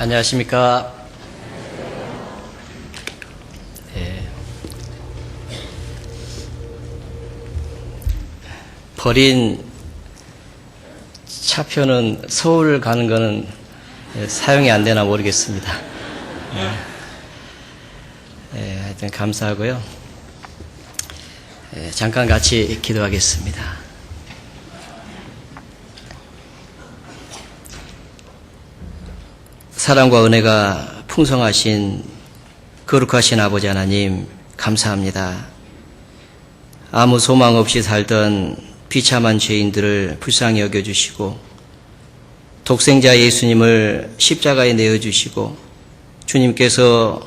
안녕하십니까. 버린 차표는 서울 가는 거는 사용이 안 되나 모르겠습니다. 하여튼 감사하고요. 잠깐 같이 기도하겠습니다. 사랑과 은혜가 풍성하신 거룩하신 아버지 하나님 감사합니다. 아무 소망 없이 살던 비참한 죄인들을 불쌍히 여겨주시고 독생자 예수님을 십자가에 내어주시고 주님께서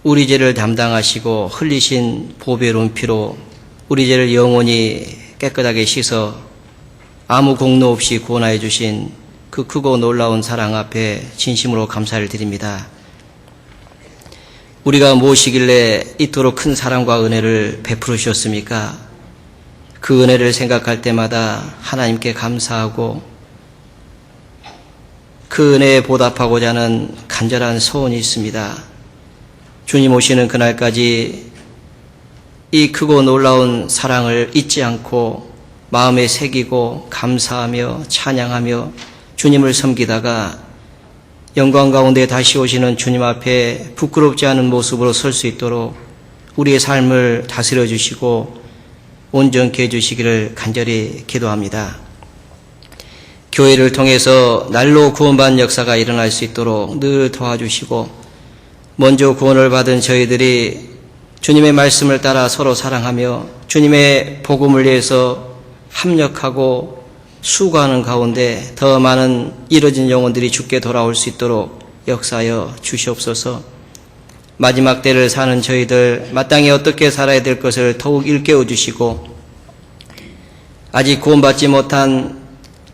우리 죄를 담당하시고 흘리신 보배로운 피로 우리 죄를 영원히 깨끗하게 씻어 아무 공로 없이 구원하여 주신 그 크고 놀라운 사랑 앞에 진심으로 감사를 드립니다. 우리가 무엇이길래 이토록 큰 사랑과 은혜를 베풀으셨습니까? 그 은혜를 생각할 때마다 하나님께 감사하고 그 은혜에 보답하고자 하는 간절한 소원이 있습니다. 주님 오시는 그날까지 이 크고 놀라운 사랑을 잊지 않고 마음에 새기고 감사하며 찬양하며 주님을 섬기다가 영광 가운데 다시 오시는 주님 앞에 부끄럽지 않은 모습으로 설 수 있도록 우리의 삶을 다스려 주시고 온전케 해주시기를 간절히 기도합니다. 교회를 통해서 날로 구원받는 역사가 일어날 수 있도록 늘 도와주시고 먼저 구원을 받은 저희들이 주님의 말씀을 따라 서로 사랑하며 주님의 복음을 위해서 합력하고 수고하는 가운데 더 많은 잃어진 영혼들이 주께 돌아올 수 있도록 역사하여 주시옵소서. 마지막 때를 사는 저희들 마땅히 어떻게 살아야 될 것을 더욱 일깨워 주시고 아직 구원받지 못한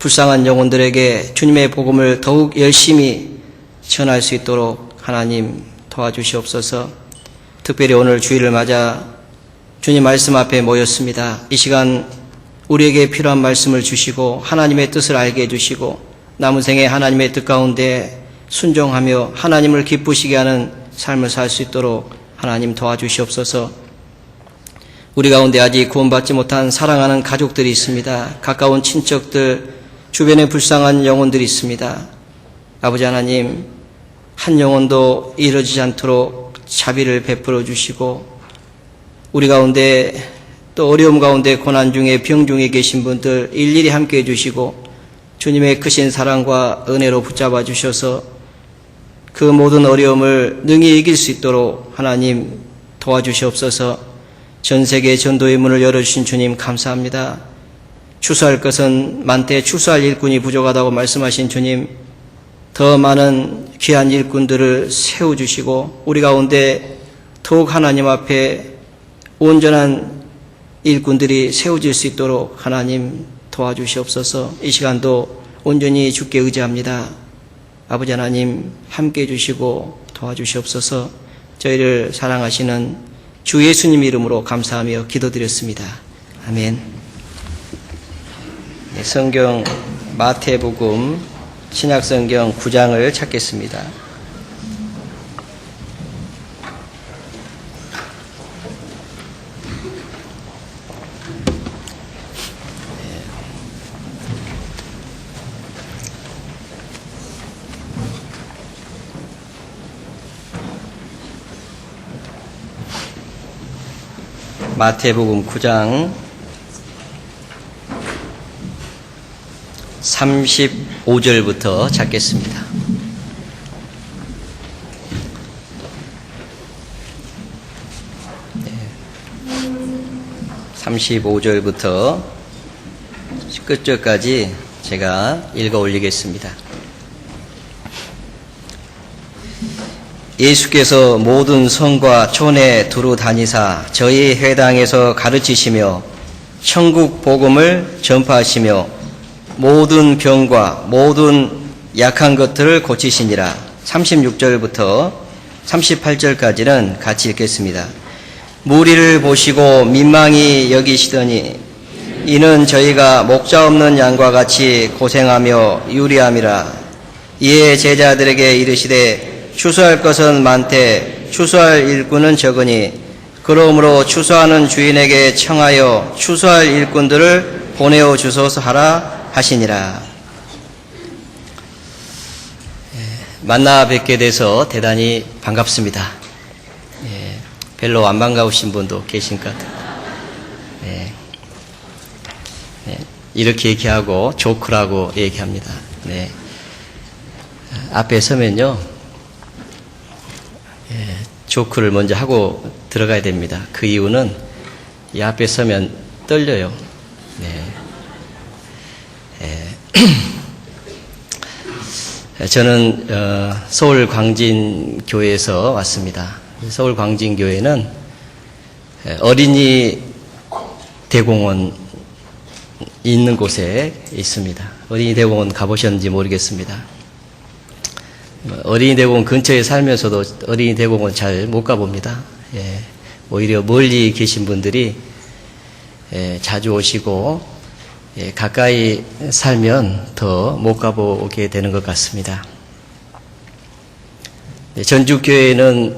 불쌍한 영혼들에게 주님의 복음을 더욱 열심히 전할 수 있도록 하나님 도와주시옵소서. 특별히 오늘 주일을 맞아 주님 말씀 앞에 모였습니다. 이 시간 우리에게 필요한 말씀을 주시고 하나님의 뜻을 알게 해주시고 남은 생에 하나님의 뜻 가운데 순종하며 하나님을 기쁘시게 하는 삶을 살 수 있도록 하나님 도와주시옵소서. 우리 가운데 아직 구원받지 못한 사랑하는 가족들이 있습니다. 가까운 친척들, 주변에 불쌍한 영혼들이 있습니다. 아버지 하나님, 한 영혼도 이루어지지 않도록 자비를 베풀어 주시고 우리 가운데 또 어려움 가운데 고난 중에 병 중에 계신 분들 일일이 함께 해주시고 주님의 크신 사랑과 은혜로 붙잡아 주셔서 그 모든 어려움을 능히 이길 수 있도록 하나님 도와주시옵소서. 전 세계 전도의 문을 열어주신 주님 감사합니다. 추수할 것은 많되 추수할 일꾼이 부족하다고 말씀하신 주님, 더 많은 귀한 일꾼들을 세워주시고 우리 가운데 더욱 하나님 앞에 온전한 일꾼들이 세워질 수 있도록 하나님 도와주시옵소서. 이 시간도 온전히 주께 의지합니다. 아버지 하나님 함께 해주시고 도와주시옵소서. 저희를 사랑하시는 주 예수님 이름으로 감사하며 기도드렸습니다. 아멘. 성경 마태복음 신약성경 9장을 찾겠습니다. 마태복음 9장 35절부터 찾겠습니다. 35절부터 끝절까지 제가 읽어 올리겠습니다. 예수께서 모든 성과 촌에 두루 다니사 저희 회당에서 가르치시며 천국 복음을 전파하시며 모든 병과 모든 약한 것들을 고치시니라. 36절부터 38절까지는 같이 읽겠습니다. 무리를 보시고 민망히 여기시더니 이는 저희가 목자 없는 양과 같이 고생하며 유리함이라. 이에 제자들에게 이르시되 추수할 것은 많되 추수할 일꾼은 적으니 그러므로 추수하는 주인에게 청하여 추수할 일꾼들을 보내어 주소서 하라 하시니라. 만나 뵙게 돼서 대단히 반갑습니다. 별로 안 반가우신 분도 계신 것 같아요. 이렇게 얘기하고 조크라고 얘기합니다. 앞에 서면요 조크를 먼저 하고 들어가야 됩니다. 그 이유는 이 앞에 서면 떨려요. 저는 서울 광진교회에서 왔습니다. 서울 광진교회는 어린이 대공원 있는 곳에 있습니다. 어린이 대공원 가보셨는지 모르겠습니다. 어린이 대공원 근처에 살면서도 어린이 대공원 잘 못 가봅니다. 오히려 멀리 계신 분들이 자주 오시고 가까이 살면 더 못 가보게 되는 것 같습니다. 전주교회는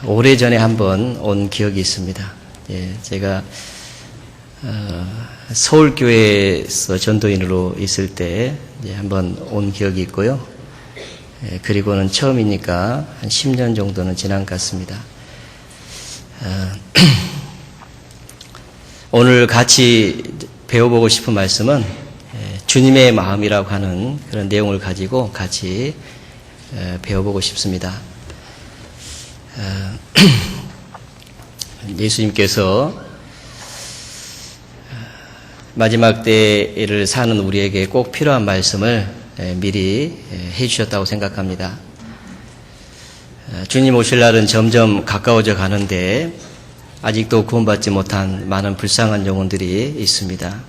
오래전에 한번 온 기억이 있습니다. 제가 서울교회에서 전도인으로 있을 때 한번 온 기억이 있고요. 그리고는 처음이니까 한 10년 정도는 지난 것 같습니다. 오늘 같이 배워보고 싶은 말씀은 주님의 마음이라고 하는 그런 내용을 가지고 같이 배워보고 싶습니다. 예수님께서 마지막 때를 사는 우리에게 꼭 필요한 말씀을 미리 해주셨다고 생각합니다. 주님 오실 날은 점점 가까워져 가는데 아직도 구원받지 못한 많은 불쌍한 영혼들이 있습니다.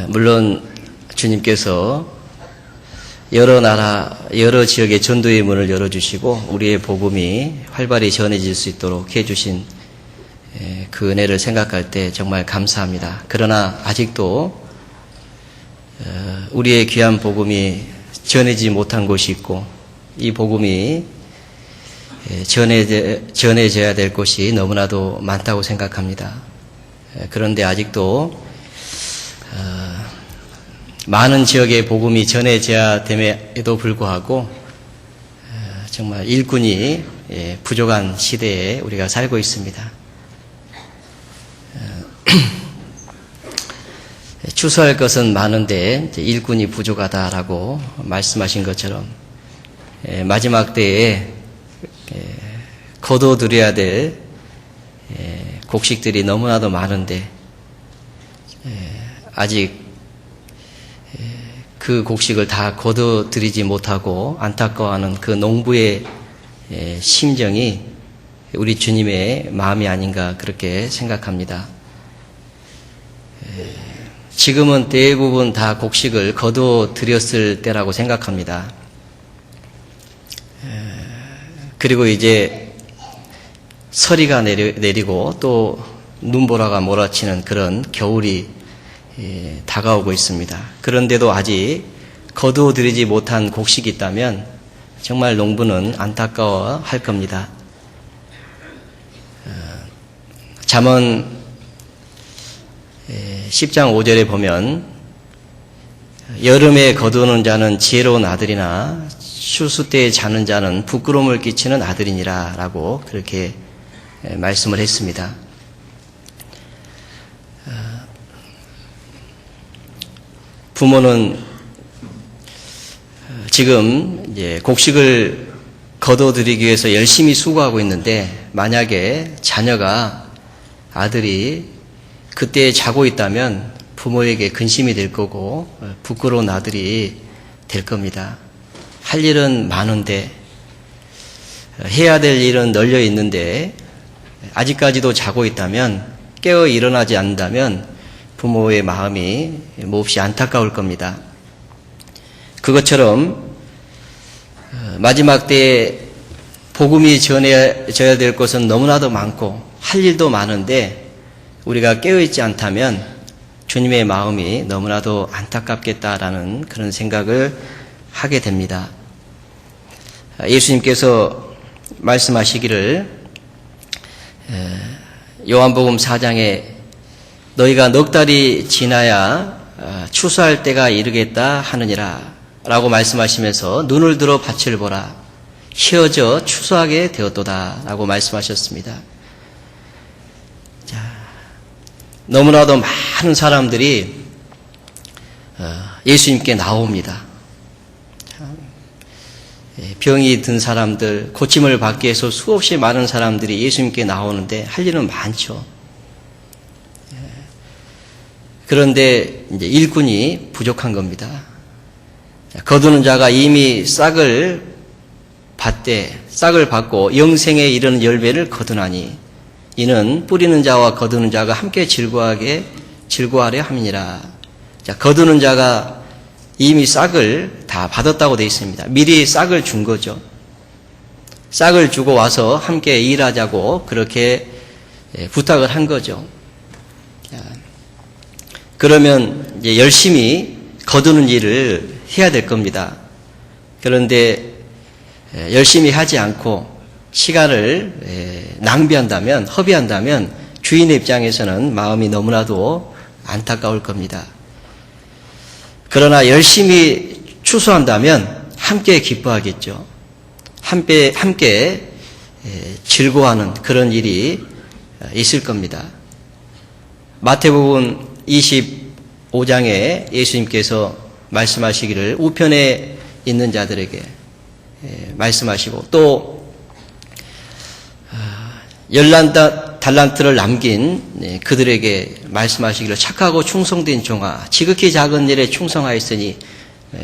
물론 주님께서 여러 나라, 여러 지역의 전도의 문을 열어주시고 우리의 복음이 활발히 전해질 수 있도록 해주신 그 은혜를 생각할 때 정말 감사합니다. 그러나 아직도 우리의 귀한 복음이 전해지지 못한 곳이 있고 이 복음이 전해져야 될 곳이 너무나도 많다고 생각합니다. 그런데 아직도 많은 지역의 복음이 전해져야 됨에도 불구하고 정말 일꾼이 부족한 시대에 우리가 살고 있습니다. 추수할 것은 많은데 일꾼이 부족하다라고 말씀하신 것처럼 마지막 때에 거둬들여야 될 곡식들이 너무나도 많은데 아직 그 곡식을 다 거둬들이지 못하고 안타까워하는 그 농부의 심정이 우리 주님의 마음이 아닌가 그렇게 생각합니다. 지금은 대부분 다 곡식을 거둬들였을 때라고 생각합니다. 그리고 이제 서리가 내리고 또 눈보라가 몰아치는 그런 겨울이 다가오고 있습니다. 그런데도 아직 거두어들이지 못한 곡식이 있다면 정말 농부는 안타까워 할 겁니다. 잠언 10장 5절에 보면 여름에 거두는 자는 지혜로운 아들이나 추수 때에 자는 자는 부끄러움을 끼치는 아들이니라 라고 그렇게 말씀을 했습니다. 부모는 지금 이제 곡식을 거둬들이기 위해서 열심히 수고하고 있는데 만약에 자녀가 아들이 그때 자고 있다면 부모에게 근심이 될 거고 부끄러운 아들이 될 겁니다. 할 일은 많은데 해야 될 일은 널려 있는데 아직까지도 자고 있다면 깨어 일어나지 않는다면 부모의 마음이 몹시 안타까울 겁니다. 그것처럼 마지막 때에 복음이 전해져야 될 것은 너무나도 많고 할 일도 많은데 우리가 깨어있지 않다면 주님의 마음이 너무나도 안타깝겠다라는 그런 생각을 하게 됩니다. 예수님께서 말씀하시기를 요한복음 4장에 너희가 넉 달이 지나야 추수할 때가 이르겠다 하느니라 라고 말씀하시면서 눈을 들어 밭을 보라 휘어져 추수하게 되었도다 라고 말씀하셨습니다. 자, 너무나도 많은 사람들이 예수님께 나옵니다. 병이 든 사람들, 고침을 받기 위해서 수없이 많은 사람들이 예수님께 나오는데 할 일은 많죠. 그런데 이제 일꾼이 부족한 겁니다. 거두는 자가 이미 싹을 받고 영생에 이르는 열매를 거두나니 이는 뿌리는 자와 거두는 자가 함께 즐거워하려 함이니라. 자, 거두는 자가 이미 싹을 다 받았다고 되어 있습니다. 미리 싹을 준 거죠. 싹을 주고 와서 함께 일하자고 그렇게 부탁을 한 거죠. 그러면 이제 열심히 거두는 일을 해야 될 겁니다. 그런데 열심히 하지 않고 시간을 낭비한다면, 허비한다면 주인의 입장에서는 마음이 너무나도 안타까울 겁니다. 그러나 열심히 추수한다면 함께 기뻐하겠죠. 함께 즐거워하는 그런 일이 있을 겁니다. 마태복음 25장에 예수님께서 말씀하시기를 우편에 있는 자들에게 말씀하시고 또 10달란트를 남긴 그들에게 말씀하시기를 착하고 충성된 종아 지극히 작은 일에 충성하였으니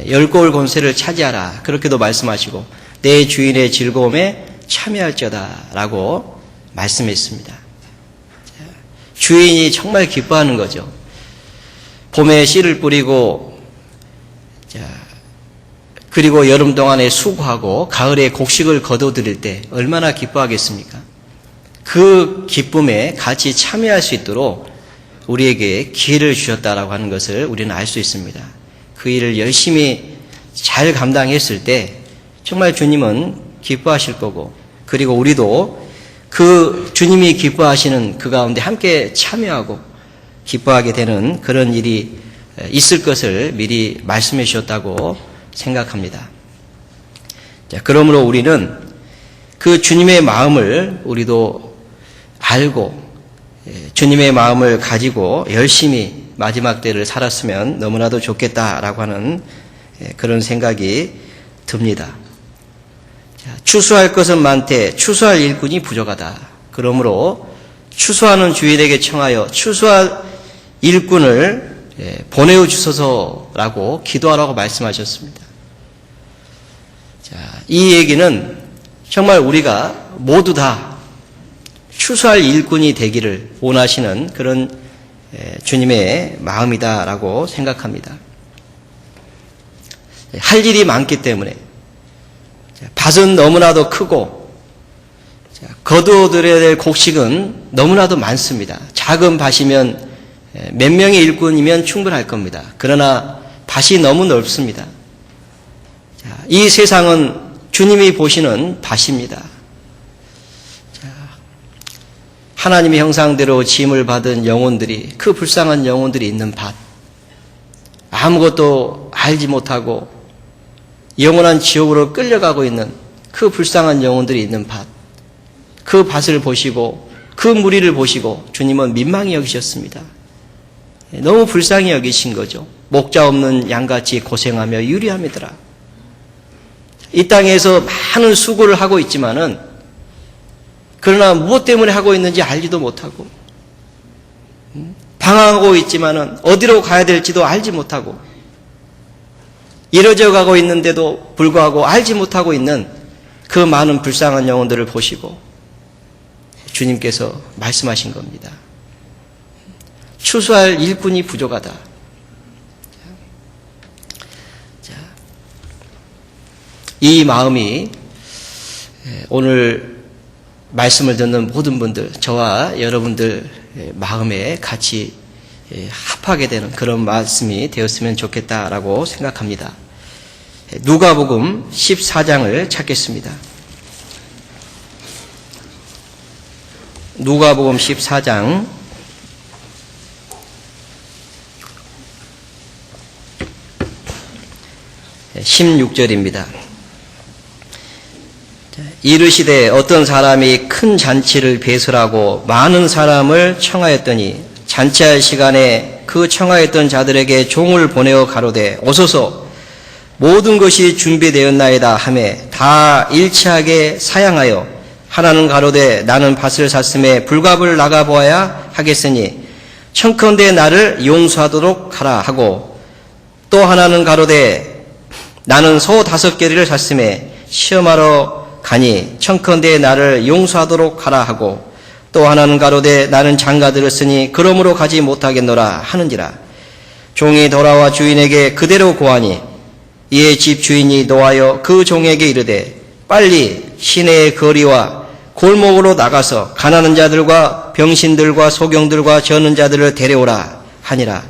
10골 권세를 차지하라 그렇게도 말씀하시고 내 주인의 즐거움에 참여할지어다 라고 말씀했습니다. 주인이 정말 기뻐하는 거죠. 봄에 씨를 뿌리고 그리고 여름 동안에 수고하고 가을에 곡식을 거둬들일 때 얼마나 기뻐하겠습니까? 그 기쁨에 같이 참여할 수 있도록 우리에게 기회를 주셨다라고 하는 것을 우리는 알 수 있습니다. 그 일을 열심히 잘 감당했을 때 정말 주님은 기뻐하실 거고, 그리고 우리도 그 주님이 기뻐하시는 그 가운데 함께 참여하고 기뻐하게 되는 그런 일이 있을 것을 미리 말씀해 주셨다고 생각합니다. 자, 그러므로 우리는 그 주님의 마음을 우리도 알고 주님의 마음을 가지고 열심히 마지막 때를 살았으면 너무나도 좋겠다라고 하는 그런 생각이 듭니다. 자, 추수할 것은 많되 추수할 일꾼이 부족하다. 그러므로 추수하는 주일에게 청하여 추수할 일꾼을 보내어 주소서라고 기도하라고 말씀하셨습니다. 자, 이 얘기는 정말 우리가 모두 다 추수할 일꾼이 되기를 원하시는 그런 주님의 마음이다라고 생각합니다. 할 일이 많기 때문에 밭은 너무나도 크고 거두어들여야 될 곡식은 너무나도 많습니다. 작은 밭이면 몇 명의 일꾼이면 충분할 겁니다. 그러나 밭이 너무 넓습니다. 이 세상은 주님이 보시는 밭입니다. 하나님의 형상대로 지음을 받은 영혼들이, 그 불쌍한 영혼들이 있는 밭, 아무것도 알지 못하고 영원한 지옥으로 끌려가고 있는 그 불쌍한 영혼들이 있는 밭, 그 밭을 보시고 그 무리를 보시고 주님은 민망히 여기셨습니다. 너무 불쌍히 여기신 거죠. 목자 없는 양같이 고생하며 유리함이더라. 이 땅에서 많은 수고를 하고 있지만은, 그러나 무엇 때문에 하고 있는지 알지도 못하고, 방황하고 있지만은 어디로 가야 될지도 알지 못하고, 이뤄져 가고 있는데도 불구하고 알지 못하고 있는 그 많은 불쌍한 영혼들을 보시고 주님께서 말씀하신 겁니다. 추수할 일꾼이 부족하다. 이 마음이 오늘 말씀을 듣는 모든 분들, 저와 여러분들 마음에 같이 합하게 되는 그런 말씀이 되었으면 좋겠다라고 생각합니다. 누가복음 14장을 찾겠습니다. 누가복음 14장 16절입니다. 이르시되 어떤 사람이 큰 잔치를 배설하고 많은 사람을 청하였더니 잔치할 시간에 그 청하였던 자들에게 종을 보내어 가로되 오소서 모든 것이 준비되었나이다 하매 다 일치하게 사양하여 하나는 가로되 나는 밭을 샀음에 불갑을 나가보아야 하겠으니 청컨대 나를 용서하도록 하라 하고, 또 하나는 가로되 나는 소 5개를 샀음에 시험하러 가니 청컨대 나를 용서하도록 하라 하고, 또 하나는 가로되 나는 장가들을 쓰니 그러므로 가지 못하겠노라 하는지라. 종이 돌아와 주인에게 그대로 고하니 이에 집 주인이 노하여 그 종에게 이르되 빨리 시내의 거리와 골목으로 나가서 가난한 자들과 병신들과 소경들과 저는 자들을 데려오라 하니라.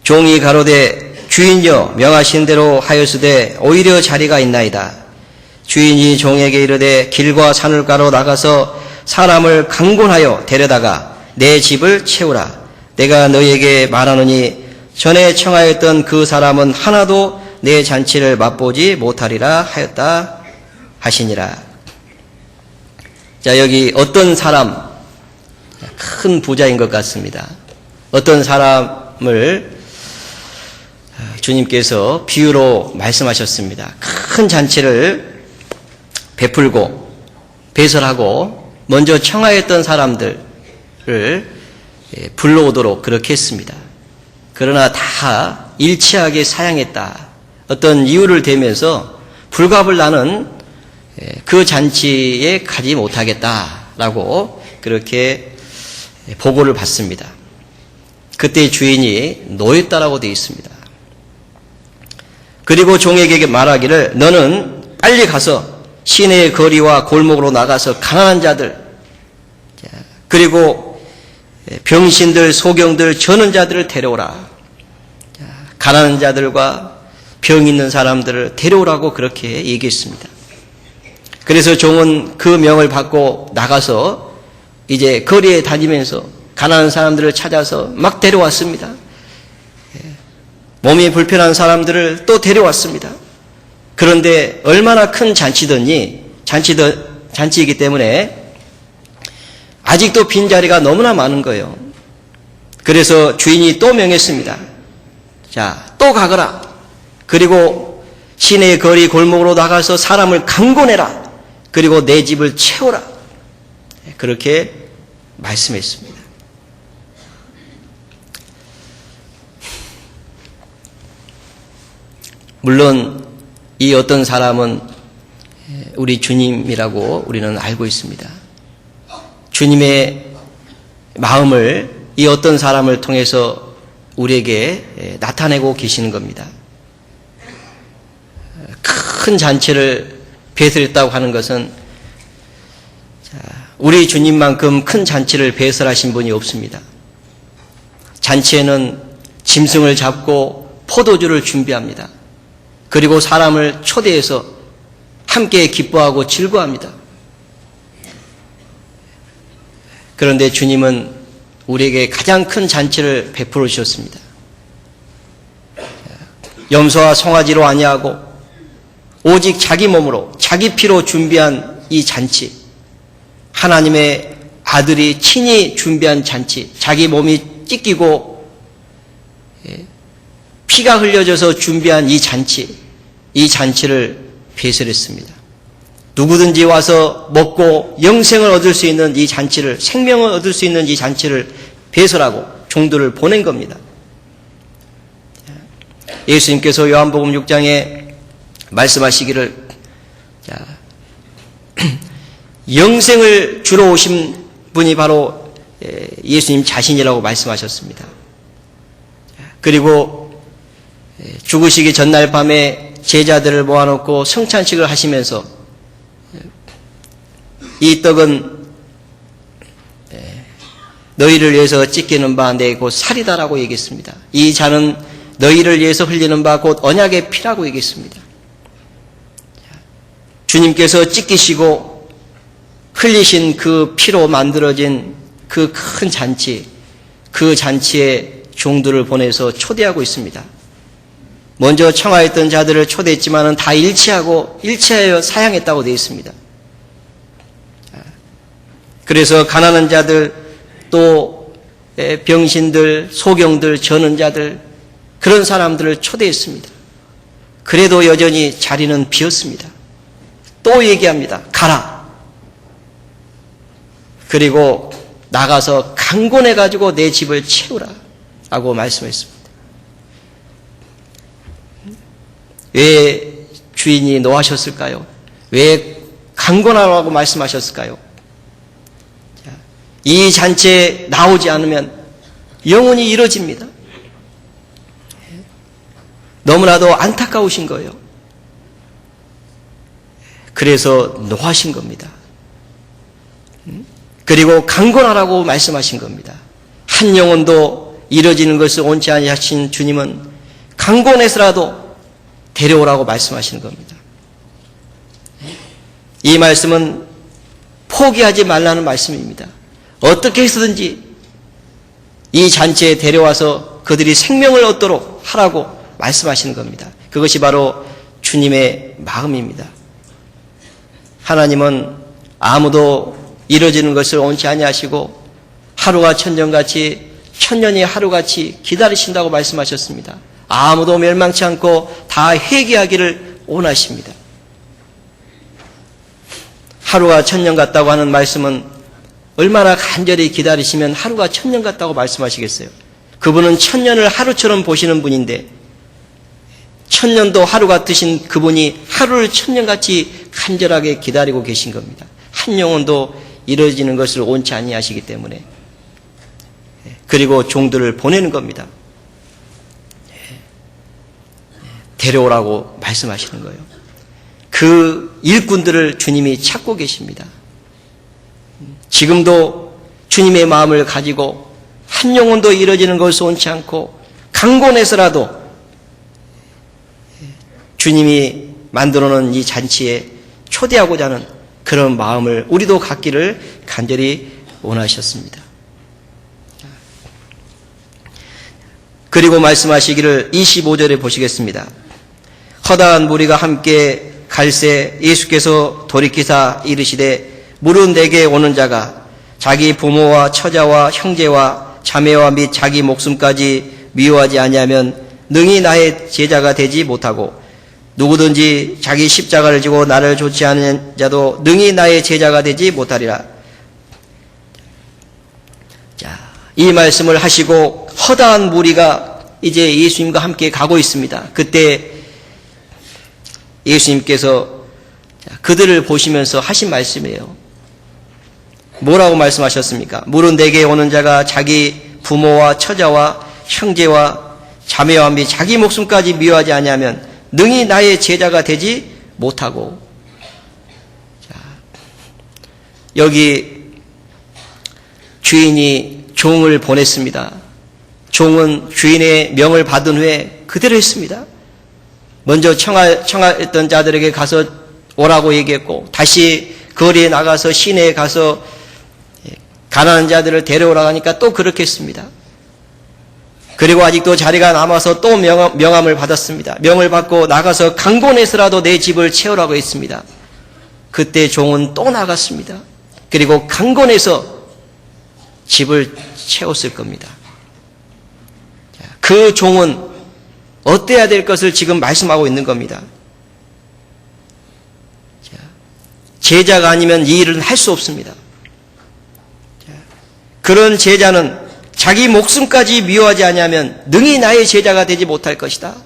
종이 가로되 주인여 명하신 대로 하였으되 오히려 자리가 있나이다. 주인이 종에게 이르되 길과 산울가로 나가서 사람을 강권하여 데려다가 내 집을 채우라. 내가 너희에게 말하노니 전에 청하였던 그 사람은 하나도 내 잔치를 맛보지 못하리라 하였다 하시니라. 자, 여기 어떤 사람, 큰 부자인 것 같습니다. 어떤 사람을 주님께서 비유로 말씀하셨습니다. 큰 잔치를 베풀고 배설하고 먼저 청하였던 사람들을 불러오도록 그렇게 했습니다. 그러나 다 일치하게 사양했다. 어떤 이유를 대면서 불갑을 나는 그 잔치에 가지 못하겠다라고 그렇게 보고를 받습니다. 그때 주인이 노였다라고 되어 있습니다. 그리고 종에게 말하기를 너는 빨리 가서 시내의 거리와 골목으로 나가서 가난한 자들 그리고 병신들, 소경들, 저는 자들을 데려오라. 가난한 자들과 병 있는 사람들을 데려오라고 그렇게 얘기했습니다. 그래서 종은 그 명을 받고 나가서 이제 거리에 다니면서 가난한 사람들을 찾아서 막 데려왔습니다. 몸이 불편한 사람들을 또 데려왔습니다. 그런데 얼마나 큰 잔치이기 때문에 아직도 빈자리가 너무나 많은 거예요. 그래서 주인이 또 명했습니다. 자, 또 가거라. 그리고 시내의 거리 골목으로 나가서 사람을 강권해라. 그리고 내 집을 채워라. 그렇게 말씀했습니다. 물론 이 어떤 사람은 우리 주님이라고 우리는 알고 있습니다. 주님의 마음을 이 어떤 사람을 통해서 우리에게 나타내고 계시는 겁니다. 큰 잔치를 배설했다고 하는 것은 우리 주님만큼 큰 잔치를 배설하신 분이 없습니다. 잔치에는 짐승을 잡고 포도주를 준비합니다. 그리고 사람을 초대해서 함께 기뻐하고 즐거워합니다. 그런데 주님은 우리에게 가장 큰 잔치를 베풀어 주셨습니다. 염소와 송아지로 아니하고 오직 자기 몸으로 자기 피로 준비한 이 잔치, 하나님의 아들이 친히 준비한 잔치, 자기 몸이 찢기고 피가 흘려져서 준비한 이 잔치를 배설했습니다. 누구든지 와서 먹고 영생을 얻을 수 있는 이 잔치를, 생명을 얻을 수 있는 이 잔치를 배설하고 종들을 보낸 겁니다. 예수님께서 요한복음 6장에 말씀하시기를 영생을 주러 오신 분이 바로 예수님 자신이라고 말씀하셨습니다. 그리고 죽으시기 전날 밤에 제자들을 모아놓고 성찬식을 하시면서 이 떡은 너희를 위해서 찢기는 바 내 곧 살이다라고 얘기했습니다. 이 잔은 너희를 위해서 흘리는 바 곧 언약의 피라고 얘기했습니다. 주님께서 찢기시고 흘리신 그 피로 만들어진 그 큰 잔치, 그 잔치에 종들을 보내서 초대하고 있습니다. 먼저 청하였던 자들을 초대했지만은 다 일치하여 사양했다고 되어 있습니다. 그래서 가난한 자들, 또 병신들, 소경들, 저는 자들, 그런 사람들을 초대했습니다. 그래도 여전히 자리는 비었습니다. 또 얘기합니다. 가라. 그리고 나가서 강권해가지고 내 집을 채우라 라고 말씀했습니다. 왜 주인이 노하셨을까요? 왜 강권하라고 말씀하셨을까요? 이 잔치에 나오지 않으면 영원히 이뤄집니다. 너무나도 안타까우신 거예요. 그래서 노하신 겁니다. 그리고 강권하라고 말씀하신 겁니다. 한 영혼도 이뤄지는 것을 원치 아니하신 주님은 강권해서라도 데려오라고 말씀하시는 겁니다. 이 말씀은 포기하지 말라는 말씀입니다. 어떻게 해서든지 이 잔치에 데려와서 그들이 생명을 얻도록 하라고 말씀하시는 겁니다. 그것이 바로 주님의 마음입니다. 하나님은 아무도 이루어지는 것을 원치 아니하시고 하루가 천년같이 천년이 하루같이 기다리신다고 말씀하셨습니다. 아무도 멸망치 않고 다 회개하기를 원하십니다. 하루가 천년 같다고 하는 말씀은 얼마나 간절히 기다리시면 하루가 천년 같다고 말씀하시겠어요? 그분은 천년을 하루처럼 보시는 분인데 천년도 하루 같으신 그분이 하루를 천년같이 간절하게 기다리고 계신 겁니다. 한 영혼도 이루어지는 것을 원치 아니하시기 때문에 그리고 종들을 보내는 겁니다. 데려오라고 말씀하시는 거예요. 그 일꾼들을 주님이 찾고 계십니다. 지금도 주님의 마음을 가지고 한 영혼도 이뤄지는 것을 원치 않고 강권해서라도 주님이 만들어놓은 이 잔치에 초대하고자 하는 그런 마음을 우리도 갖기를 간절히 원하셨습니다. 그리고 말씀하시기를 25절에 보시겠습니다. 허다한 무리가 함께 갈새 예수께서 돌이키사 이르시되 무릇 내게 오는 자가 자기 부모와 처자와 형제와 자매와 및 자기 목숨까지 미워하지 아니하면 능히 나의 제자가 되지 못하고 누구든지 자기 십자가를 지고 나를 좇지 않은 자도 능히 나의 제자가 되지 못하리라. 자, 이 말씀을 하시고 허다한 무리가 이제 예수님과 함께 가고 있습니다. 그때 예수님께서 그들을 보시면서 하신 말씀이에요. 뭐라고 말씀하셨습니까? 무릇 내게 오는 자가 자기 부모와 처자와 형제와 자매와 및 자기 목숨까지 미워하지 아니하면 능히 나의 제자가 되지 못하고. 자, 여기 주인이 종을 보냈습니다. 종은 주인의 명을 받은 후에 그대로 했습니다. 먼저 청하였던 자들에게 가서 오라고 얘기했고, 다시 거리에 나가서 시내에 가서 가난한 자들을 데려오라고 하니까 또 그렇게 했습니다. 그리고 아직도 자리가 남아서 또 명함을 받았습니다. 명을 받고 나가서 강권해서라도 내 집을 채우라고 했습니다. 그때 종은 또 나갔습니다. 그리고 강권해서 집을 채웠을 겁니다. 그 종은 어때야 될 것을 지금 말씀하고 있는 겁니다. 제자가 아니면 이 일은 할 수 없습니다. 그런 제자는 자기 목숨까지 미워하지 아니하면 능히 나의 제자가 되지 못할 것이다.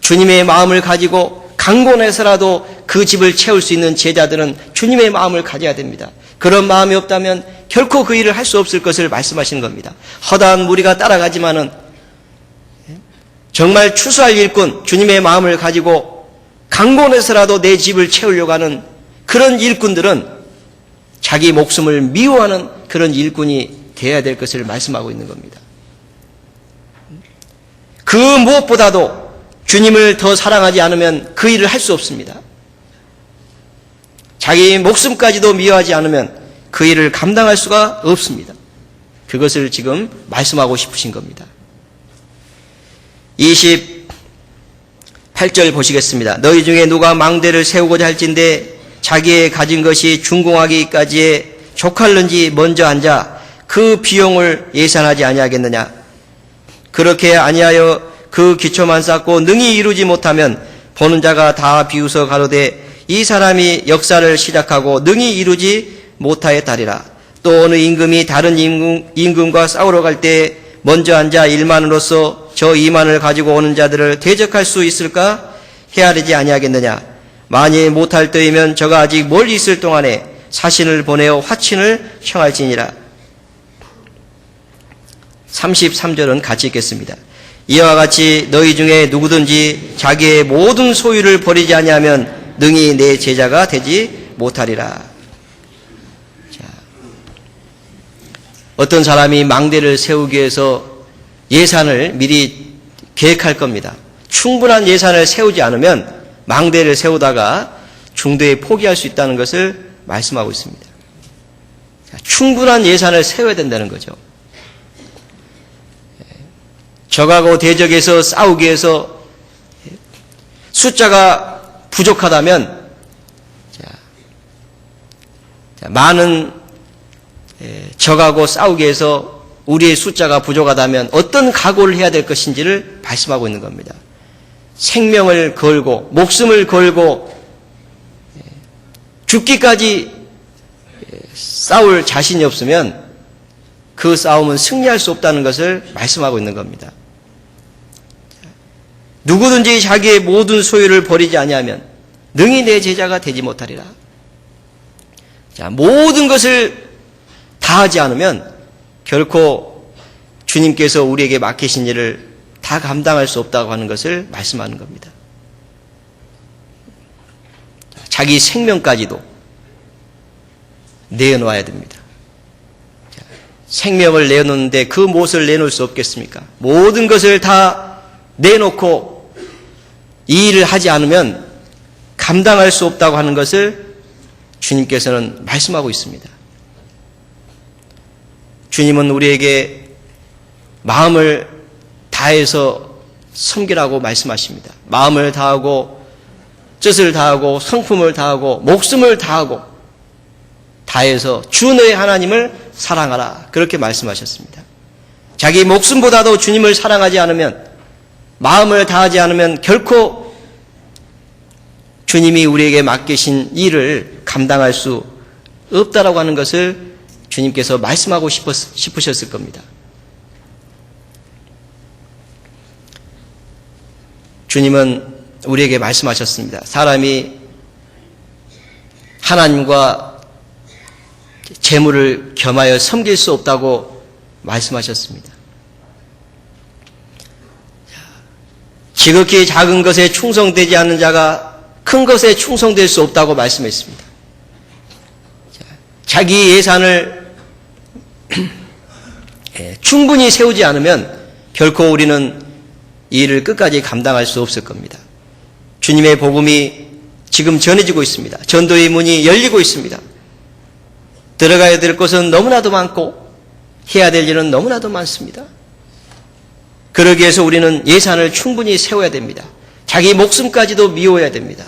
주님의 마음을 가지고 강권해서라도 그 집을 채울 수 있는 제자들은 주님의 마음을 가져야 됩니다. 그런 마음이 없다면 결코 그 일을 할 수 없을 것을 말씀하시는 겁니다. 허다한 무리가 따라가지만은 정말 추수할 일꾼, 주님의 마음을 가지고 강권해서라도 내 집을 채우려고 하는 그런 일꾼들은 자기 목숨을 미워하는 그런 일꾼이 되어야 될 것을 말씀하고 있는 겁니다. 그 무엇보다도 주님을 더 사랑하지 않으면 그 일을 할 수 없습니다. 자기 목숨까지도 미워하지 않으면 그 일을 감당할 수가 없습니다. 그것을 지금 말씀하고 싶으신 겁니다. 28절 보시겠습니다. 너희 중에 누가 망대를 세우고자 할진대 자기의 가진 것이 준공하기까지에 족할는지 먼저 앉아 그 비용을 예산하지 아니하겠느냐. 그렇게 아니하여 그 기초만 쌓고 능히 이루지 못하면 보는 자가 다 비웃어 가로되 이 사람이 역사를 시작하고 능히 이루지 못하였다리라. 또 어느 임금이 다른 임금과 싸우러 갈 때 먼저 앉아 1만으로서 저 2만을 가지고 오는 자들을 대적할 수 있을까 헤아리지 아니하겠느냐. 만일 못할 때이면 저가 아직 멀리 있을 동안에 사신을 보내어 화친을 청할지니라. 33절은 같이 읽겠습니다. 이와 같이 너희 중에 누구든지 자기의 모든 소유를 버리지 아니하면 능히 내 제자가 되지 못하리라. 자, 어떤 사람이 망대를 세우기 위해서 예산을 미리 계획할 겁니다. 충분한 예산을 세우지 않으면 망대를 세우다가 중도에 포기할 수 있다는 것을 말씀하고 있습니다. 자, 충분한 예산을 세워야 된다는 거죠. 적하고 대적해서 싸우기 위해서 숫자가 부족하다면 많은 적하고 싸우기 위해서 우리의 숫자가 부족하다면 어떤 각오를 해야 될 것인지를 말씀하고 있는 겁니다. 생명을 걸고 목숨을 걸고 죽기까지 싸울 자신이 없으면 그 싸움은 승리할 수 없다는 것을 말씀하고 있는 겁니다. 누구든지 자기의 모든 소유를 버리지 아니하면 능히 내 제자가 되지 못하리라. 자, 모든 것을 다 하지 않으면 결코 주님께서 우리에게 맡기신 일을 다 감당할 수 없다고 하는 것을 말씀하는 겁니다. 자기 생명까지도 내어놓아야 됩니다. 생명을 내놓는데 그 무엇을 내놓을 수 없겠습니까? 모든 것을 다 내놓고 이 일을 하지 않으면 감당할 수 없다고 하는 것을 주님께서는 말씀하고 있습니다. 주님은 우리에게 마음을 다해서 섬기라고 말씀하십니다. 마음을 다하고 뜻을 다하고 성품을 다하고 목숨을 다해서 주 너의 하나님을 사랑하라, 그렇게 말씀하셨습니다. 자기 목숨보다도 주님을 사랑하지 않으면, 마음을 다하지 않으면 결코 주님이 우리에게 맡기신 일을 감당할 수 없다라고 하는 것을 주님께서 말씀하고 싶으셨을 겁니다. 주님은 우리에게 말씀하셨습니다. 사람이 하나님과 재물을 겸하여 섬길 수 없다고 말씀하셨습니다. 지극히 작은 것에 충성되지 않는 자가 큰 것에 충성될 수 없다고 말씀했습니다. 자기 예산을 충분히 세우지 않으면 결코 우리는 이 일을 끝까지 감당할 수 없을 겁니다. 주님의 복음이 지금 전해지고 있습니다. 전도의 문이 열리고 있습니다. 들어가야 될 것은 너무나도 많고 해야 될 일은 너무나도 많습니다. 그러기 위해서 우리는 예산을 충분히 세워야 됩니다. 자기 목숨까지도 미워야 됩니다.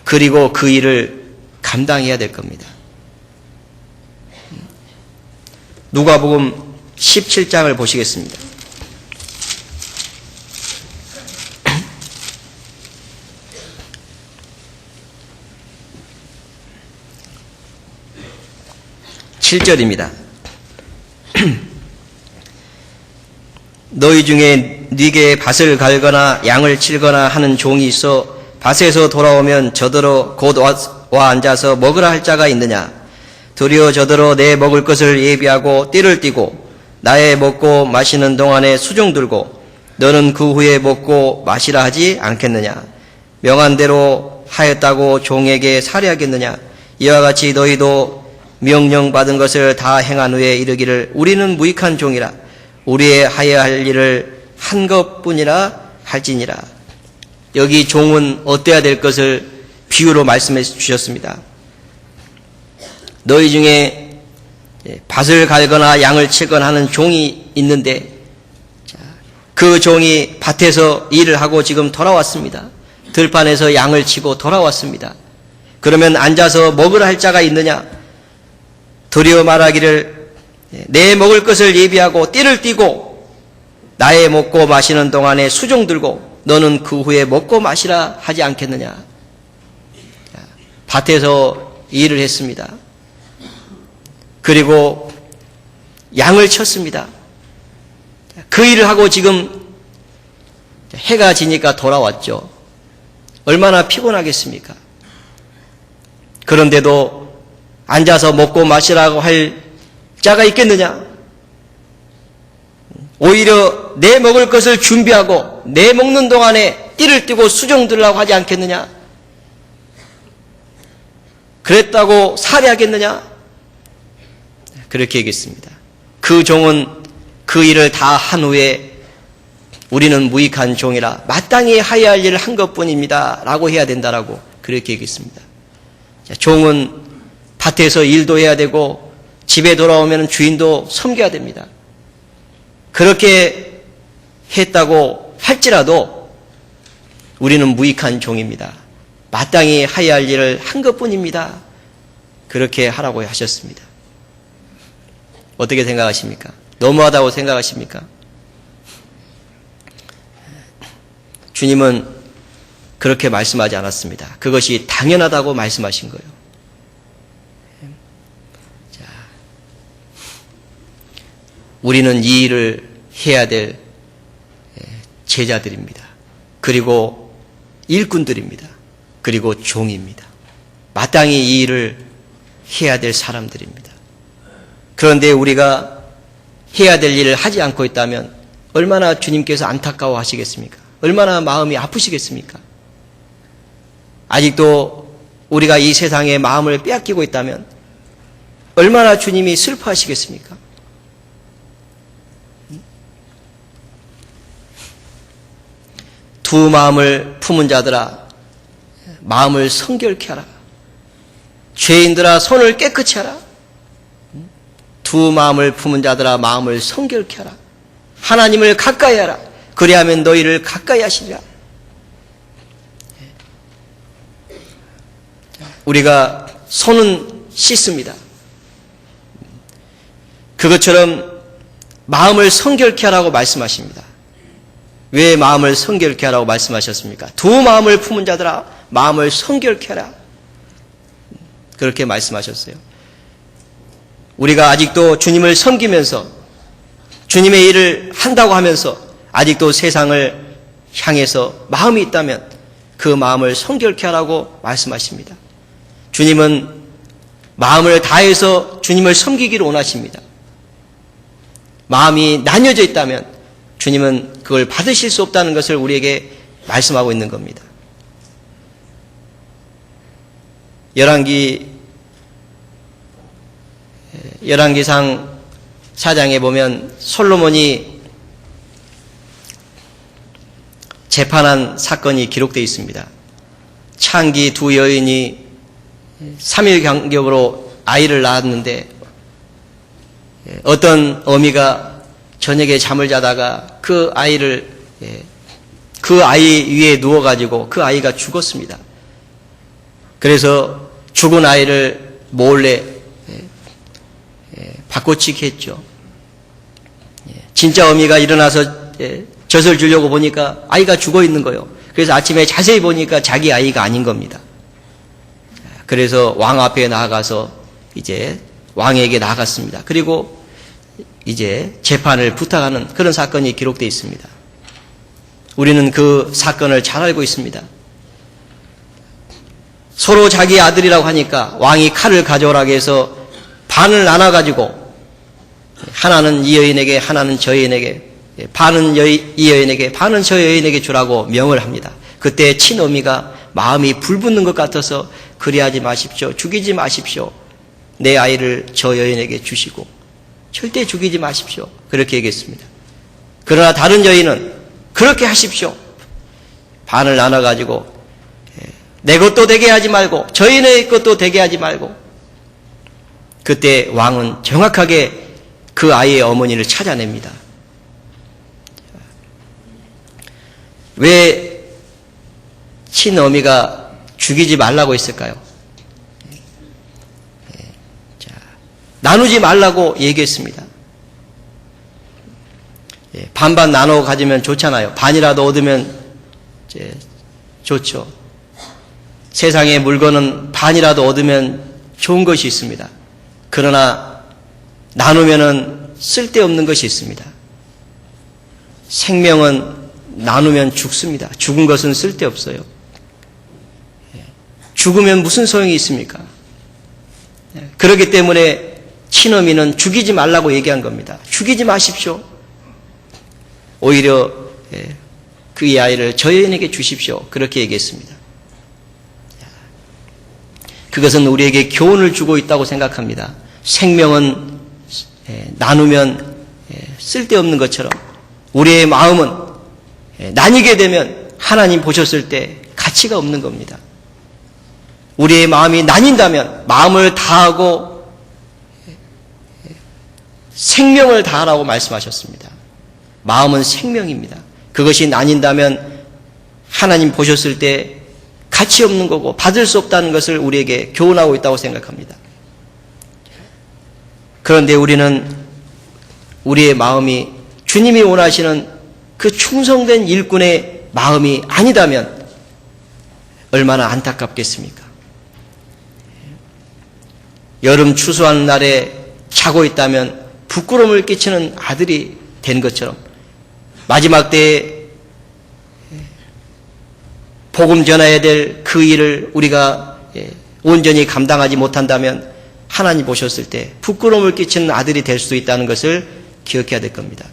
그리고 그 일을 감당해야 될 겁니다. 누가복음 17장을 보시겠습니다. (7절입니다) 너희 중에 네게 밭을 갈거나 양을 칠거나 하는 종이 있어 밭에서 돌아오면 저더러 곧 와 앉아서 먹으라 할 자가 있느냐? 도리어 저더러 내 먹을 것을 예비하고 띠를 띠고 나의 먹고 마시는 동안에 수종 들고 너는 그 후에 먹고 마시라 하지 않겠느냐? 명한 대로 하였다고 종에게 살해하겠느냐? 이와 같이 너희도 명령받은 것을 다 행한 후에 이르기를 우리는 무익한 종이라 우리의 하여야 할 일을 한 것뿐이라 할지니라. 여기 종은 어때야 될 것을 비유로 말씀해 주셨습니다. 너희 중에 밭을 갈거나 양을 칠거나 하는 종이 있는데 그 종이 밭에서 일을 하고 지금 돌아왔습니다. 들판에서 양을 치고 돌아왔습니다. 그러면 앉아서 먹으라 할 자가 있느냐? 도리어 말하기를 내 먹을 것을 예비하고 띠를 띠고 나의 먹고 마시는 동안에 수종 들고 너는 그 후에 먹고 마시라 하지 않겠느냐? 밭에서 일을 했습니다. 그리고 양을 쳤습니다. 그 일을 하고 지금 해가 지니까 돌아왔죠. 얼마나 피곤하겠습니까? 그런데도 앉아서 먹고 마시라고 할 자가 있겠느냐? 오히려 내 먹을 것을 준비하고 내 먹는 동안에 띠를 띠고 수종 들으라고 하지 않겠느냐? 그랬다고 살해하겠느냐? 그렇게 얘기했습니다. 그 종은 그 일을 다 한 후에 우리는 무익한 종이라 마땅히 하여야 할 일을 한 것뿐입니다 라고 해야 된다라고 그렇게 얘기했습니다. 종은 밭에서 일도 해야 되고 집에 돌아오면 주인도 섬겨야 됩니다. 그렇게 했다고 할지라도 우리는 무익한 종입니다. 마땅히 하여야 할 일을 한 것뿐입니다. 그렇게 하라고 하셨습니다. 어떻게 생각하십니까? 너무하다고 생각하십니까? 주님은 그렇게 말씀하지 않았습니다. 그것이 당연하다고 말씀하신 거예요. 우리는 이 일을 해야 될 제자들입니다. 그리고 일꾼들입니다. 그리고 종입니다. 마땅히 이 일을 해야 될 사람들입니다. 그런데 우리가 해야 될 일을 하지 않고 있다면 얼마나 주님께서 안타까워 하시겠습니까? 얼마나 마음이 아프시겠습니까? 아직도 우리가 이 세상에 마음을 빼앗기고 있다면 얼마나 주님이 슬퍼하시겠습니까? 두 마음을 품은 자들아, 마음을 성결케 하라. 죄인들아, 손을 깨끗이 하라. 두 마음을 품은 자들아, 마음을 성결케 하라. 하나님을 가까이 하라. 그리하면 너희를 가까이 하시리라. 우리가 손은 씻습니다. 그것처럼 마음을 성결케 하라고 말씀하십니다. 왜 마음을 성결케 하라고 말씀하셨습니까? 두 마음을 품은 자들아, 마음을 성결케 하라. 그렇게 말씀하셨어요. 우리가 아직도 주님을 섬기면서 주님의 일을 한다고 하면서 아직도 세상을 향해서 마음이 있다면 그 마음을 성결케 하라고 말씀하십니다. 주님은 마음을 다해서 주님을 섬기기를 원하십니다. 마음이 나뉘어져 있다면 주님은 그걸 받으실 수 없다는 것을 우리에게 말씀하고 있는 겁니다. 열왕기상 4장에 보면 솔로몬이 재판한 사건이 기록되어 있습니다. 창기 두 여인이 3일 간격으로 아이를 낳았는데 어떤 어미가 저녁에 잠을 자다가 그 아이 위에 누워가지고 그 아이가 죽었습니다. 그래서 죽은 아이를 몰래 바꿔치기 했죠. 진짜 어미가 일어나서 젖을 주려고 보니까 아이가 죽어 있는 거예요. 그래서 아침에 자세히 보니까 자기 아이가 아닌 겁니다. 그래서 왕 앞에 나아가서 이제 왕에게 나아갔습니다. 그리고 이제 재판을 부탁하는 그런 사건이 기록되어 있습니다. 우리는 그 사건을 잘 알고 있습니다. 서로 자기 아들이라고 하니까 왕이 칼을 가져오라고 해서 반을 나눠가지고 하나는 이 여인에게, 하나는 저 여인에게, 반은 이 여인에게, 반은 저 여인에게 주라고 명을 합니다. 그때 친어미가 마음이 불붙는 것 같아서 그리하지 마십시오. 죽이지 마십시오. 내 아이를 저 여인에게 주시고 절대 죽이지 마십시오. 그렇게 얘기했습니다. 그러나 다른 여인은 그렇게 하십시오. 반을 나눠가지고 내 것도 되게 하지 말고 저 여인의 것도 되게 하지 말고. 그때 왕은 정확하게 그 아이의 어머니를 찾아냅니다. 왜 친어미가 죽이지 말라고 했을까요? 나누지 말라고 얘기했습니다. 반반 나눠 가지면 좋잖아요. 반이라도 얻으면 좋죠. 세상의 물건은 반이라도 얻으면 좋은 것이 있습니다. 그러나 나누면은 쓸데없는 것이 있습니다. 생명은 나누면 죽습니다. 죽은 것은 쓸데없어요. 죽으면 무슨 소용이 있습니까? 그렇기 때문에 친어미는 죽이지 말라고 얘기한 겁니다. 죽이지 마십시오. 오히려 그 아이를 저 여인에게 주십시오. 그렇게 얘기했습니다. 그것은 우리에게 교훈을 주고 있다고 생각합니다. 생명은 나누면 쓸데없는 것처럼 우리의 마음은 나뉘게 되면 하나님 보셨을 때 가치가 없는 겁니다. 우리의 마음이 나뉜다면 마음을 다하고 생명을 다하라고 말씀하셨습니다. 마음은 생명입니다. 그것이 나뉜다면 하나님 보셨을 때 가치 없는 거고 받을 수 없다는 것을 우리에게 교훈하고 있다고 생각합니다. 그런데 우리는 우리의 마음이 주님이 원하시는 그 충성된 일꾼의 마음이 아니다면 얼마나 안타깝겠습니까? 여름 추수하는 날에 자고 있다면 부끄러움을 끼치는 아들이 된 것처럼 마지막 때에 복음 전해야 될 그 일을 우리가 온전히 감당하지 못한다면 하나님 보셨을 때 부끄러움을 끼치는 아들이 될 수도 있다는 것을 기억해야 될 겁니다.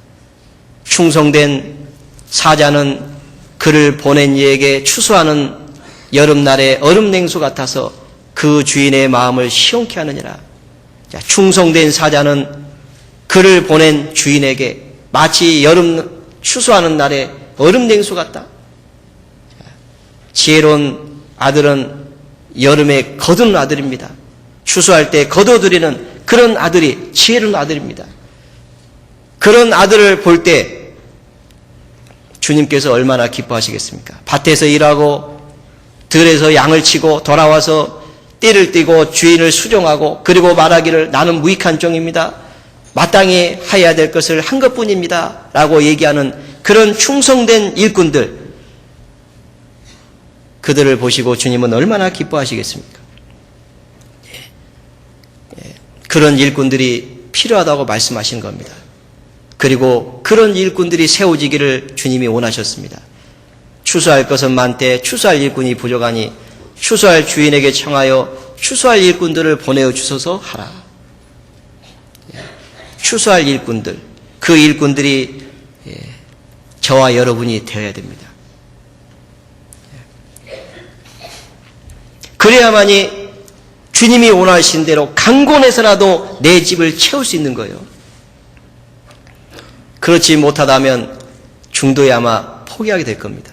충성된 사자는 그를 보낸 이에게 추수하는 여름날의 얼음 냉수 같아서 그 주인의 마음을 시원케 하느니라. 자, 충성된 사자는 그를 보낸 주인에게 마치 여름 추수하는 날의 얼음 냉수 같다. 지혜로운 아들은 여름에 거두는 아들입니다. 추수할 때 거둬들이는 그런 아들이 지혜로운 아들입니다. 그런 아들을 볼 때 주님께서 얼마나 기뻐하시겠습니까? 밭에서 일하고 들에서 양을 치고 돌아와서 띠를 띠고 주인을 수종하고 그리고 말하기를 나는 무익한 종입니다. 마땅히 해야 될 것을 한 것뿐입니다. 라고 얘기하는 그런 충성된 일꾼들, 그들을 보시고 주님은 얼마나 기뻐하시겠습니까? 그런 일꾼들이 필요하다고 말씀하신 겁니다. 그리고 그런 일꾼들이 세워지기를 주님이 원하셨습니다. 추수할 것은 많되 추수할 일꾼이 부족하니 추수할 주인에게 청하여 추수할 일꾼들을 보내어 주소서 하라. 추수할 일꾼들, 그 일꾼들이 저와 여러분이 되어야 됩니다. 그래야만이 주님이 원하신 대로 강권해서라도 내 집을 채울 수 있는 거예요. 그렇지 못하다면 중도에 아마 포기하게 될 겁니다.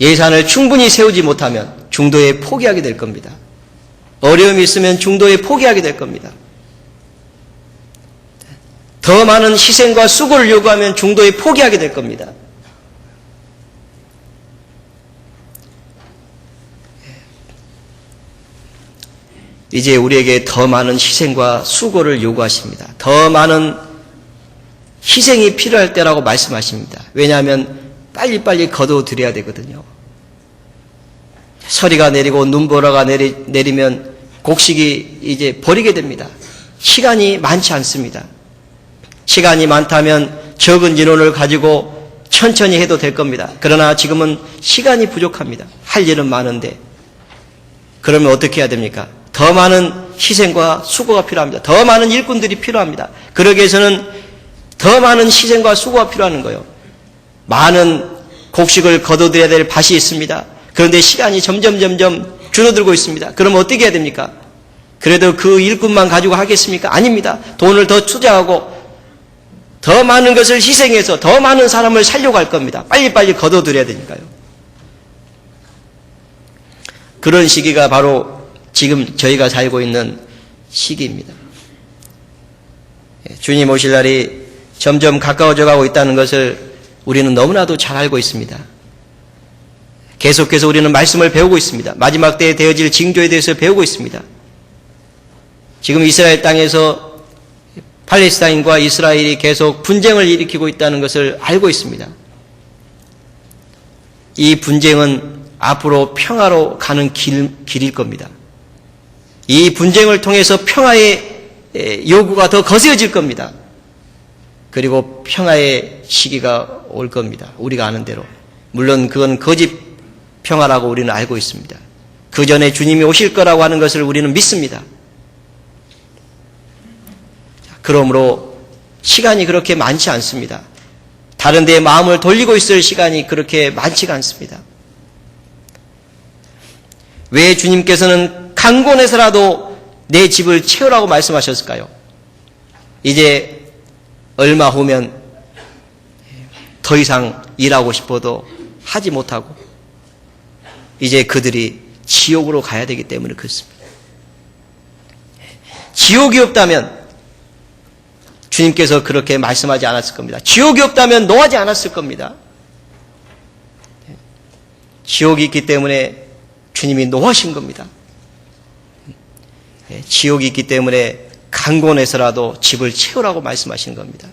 예산을 충분히 세우지 못하면 중도에 포기하게 될 겁니다. 어려움이 있으면 중도에 포기하게 될 겁니다. 더 많은 희생과 수고를 요구하면 중도에 포기하게 될 겁니다. 이제 우리에게 더 많은 희생과 수고를 요구하십니다. 더 많은 희생이 필요할 때라고 말씀하십니다. 왜냐하면 빨리빨리 거둬들여야 되거든요. 서리가 내리고 눈보라가 내리면 곡식이 이제 버리게 됩니다. 시간이 많지 않습니다. 시간이 많다면 적은 인원을 가지고 천천히 해도 될 겁니다. 그러나 지금은 시간이 부족합니다. 할 일은 많은데. 그러면 어떻게 해야 됩니까? 더 많은 희생과 수고가 필요합니다. 더 많은 일꾼들이 필요합니다. 그러기 위해서는 더 많은 희생과 수고가 필요한 거예요. 많은 곡식을 거둬들여야 될 밭이 있습니다. 그런데 시간이 점점 줄어들고 있습니다. 그럼 어떻게 해야 됩니까? 그래도 그 일꾼만 가지고 하겠습니까? 아닙니다. 돈을 더 투자하고 더 많은 것을 희생해서 더 많은 사람을 살려고 할 겁니다. 빨리빨리 거둬들여야 되니까요. 그런 시기가 바로 지금 저희가 살고 있는 시기입니다. 주님 오실 날이 점점 가까워져 가고 있다는 것을 우리는 너무나도 잘 알고 있습니다. 계속해서 우리는 말씀을 배우고 있습니다. 마지막 때에 되어질 징조에 대해서 배우고 있습니다. 지금 이스라엘 땅에서 팔레스타인과 이스라엘이 계속 분쟁을 일으키고 있다는 것을 알고 있습니다. 이 분쟁은 앞으로 평화로 가는 길일 겁니다. 이 분쟁을 통해서 평화의 요구가 더 거세어질 겁니다. 그리고 평화의 시기가 올 겁니다. 우리가 아는 대로. 물론 그건 거짓 평화라고 우리는 알고 있습니다. 그 전에 주님이 오실 거라고 하는 것을 우리는 믿습니다. 그러므로 시간이 그렇게 많지 않습니다. 다른 데에 마음을 돌리고 있을 시간이 그렇게 많지가 않습니다. 왜 주님께서는 강권해서라도 내 집을 채우라고 말씀하셨을까요? 이제 얼마 후면 더 이상 일하고 싶어도 하지 못하고 이제 그들이 지옥으로 가야 되기 때문에 그렇습니다. 지옥이 없다면 주님께서 그렇게 말씀하지 않았을 겁니다. 지옥이 없다면 노하지 않았을 겁니다. 지옥이 있기 때문에 주님이 노하신 겁니다. 지옥이 있기 때문에 강권해서라도 집을 채우라고 말씀하시는 겁니다.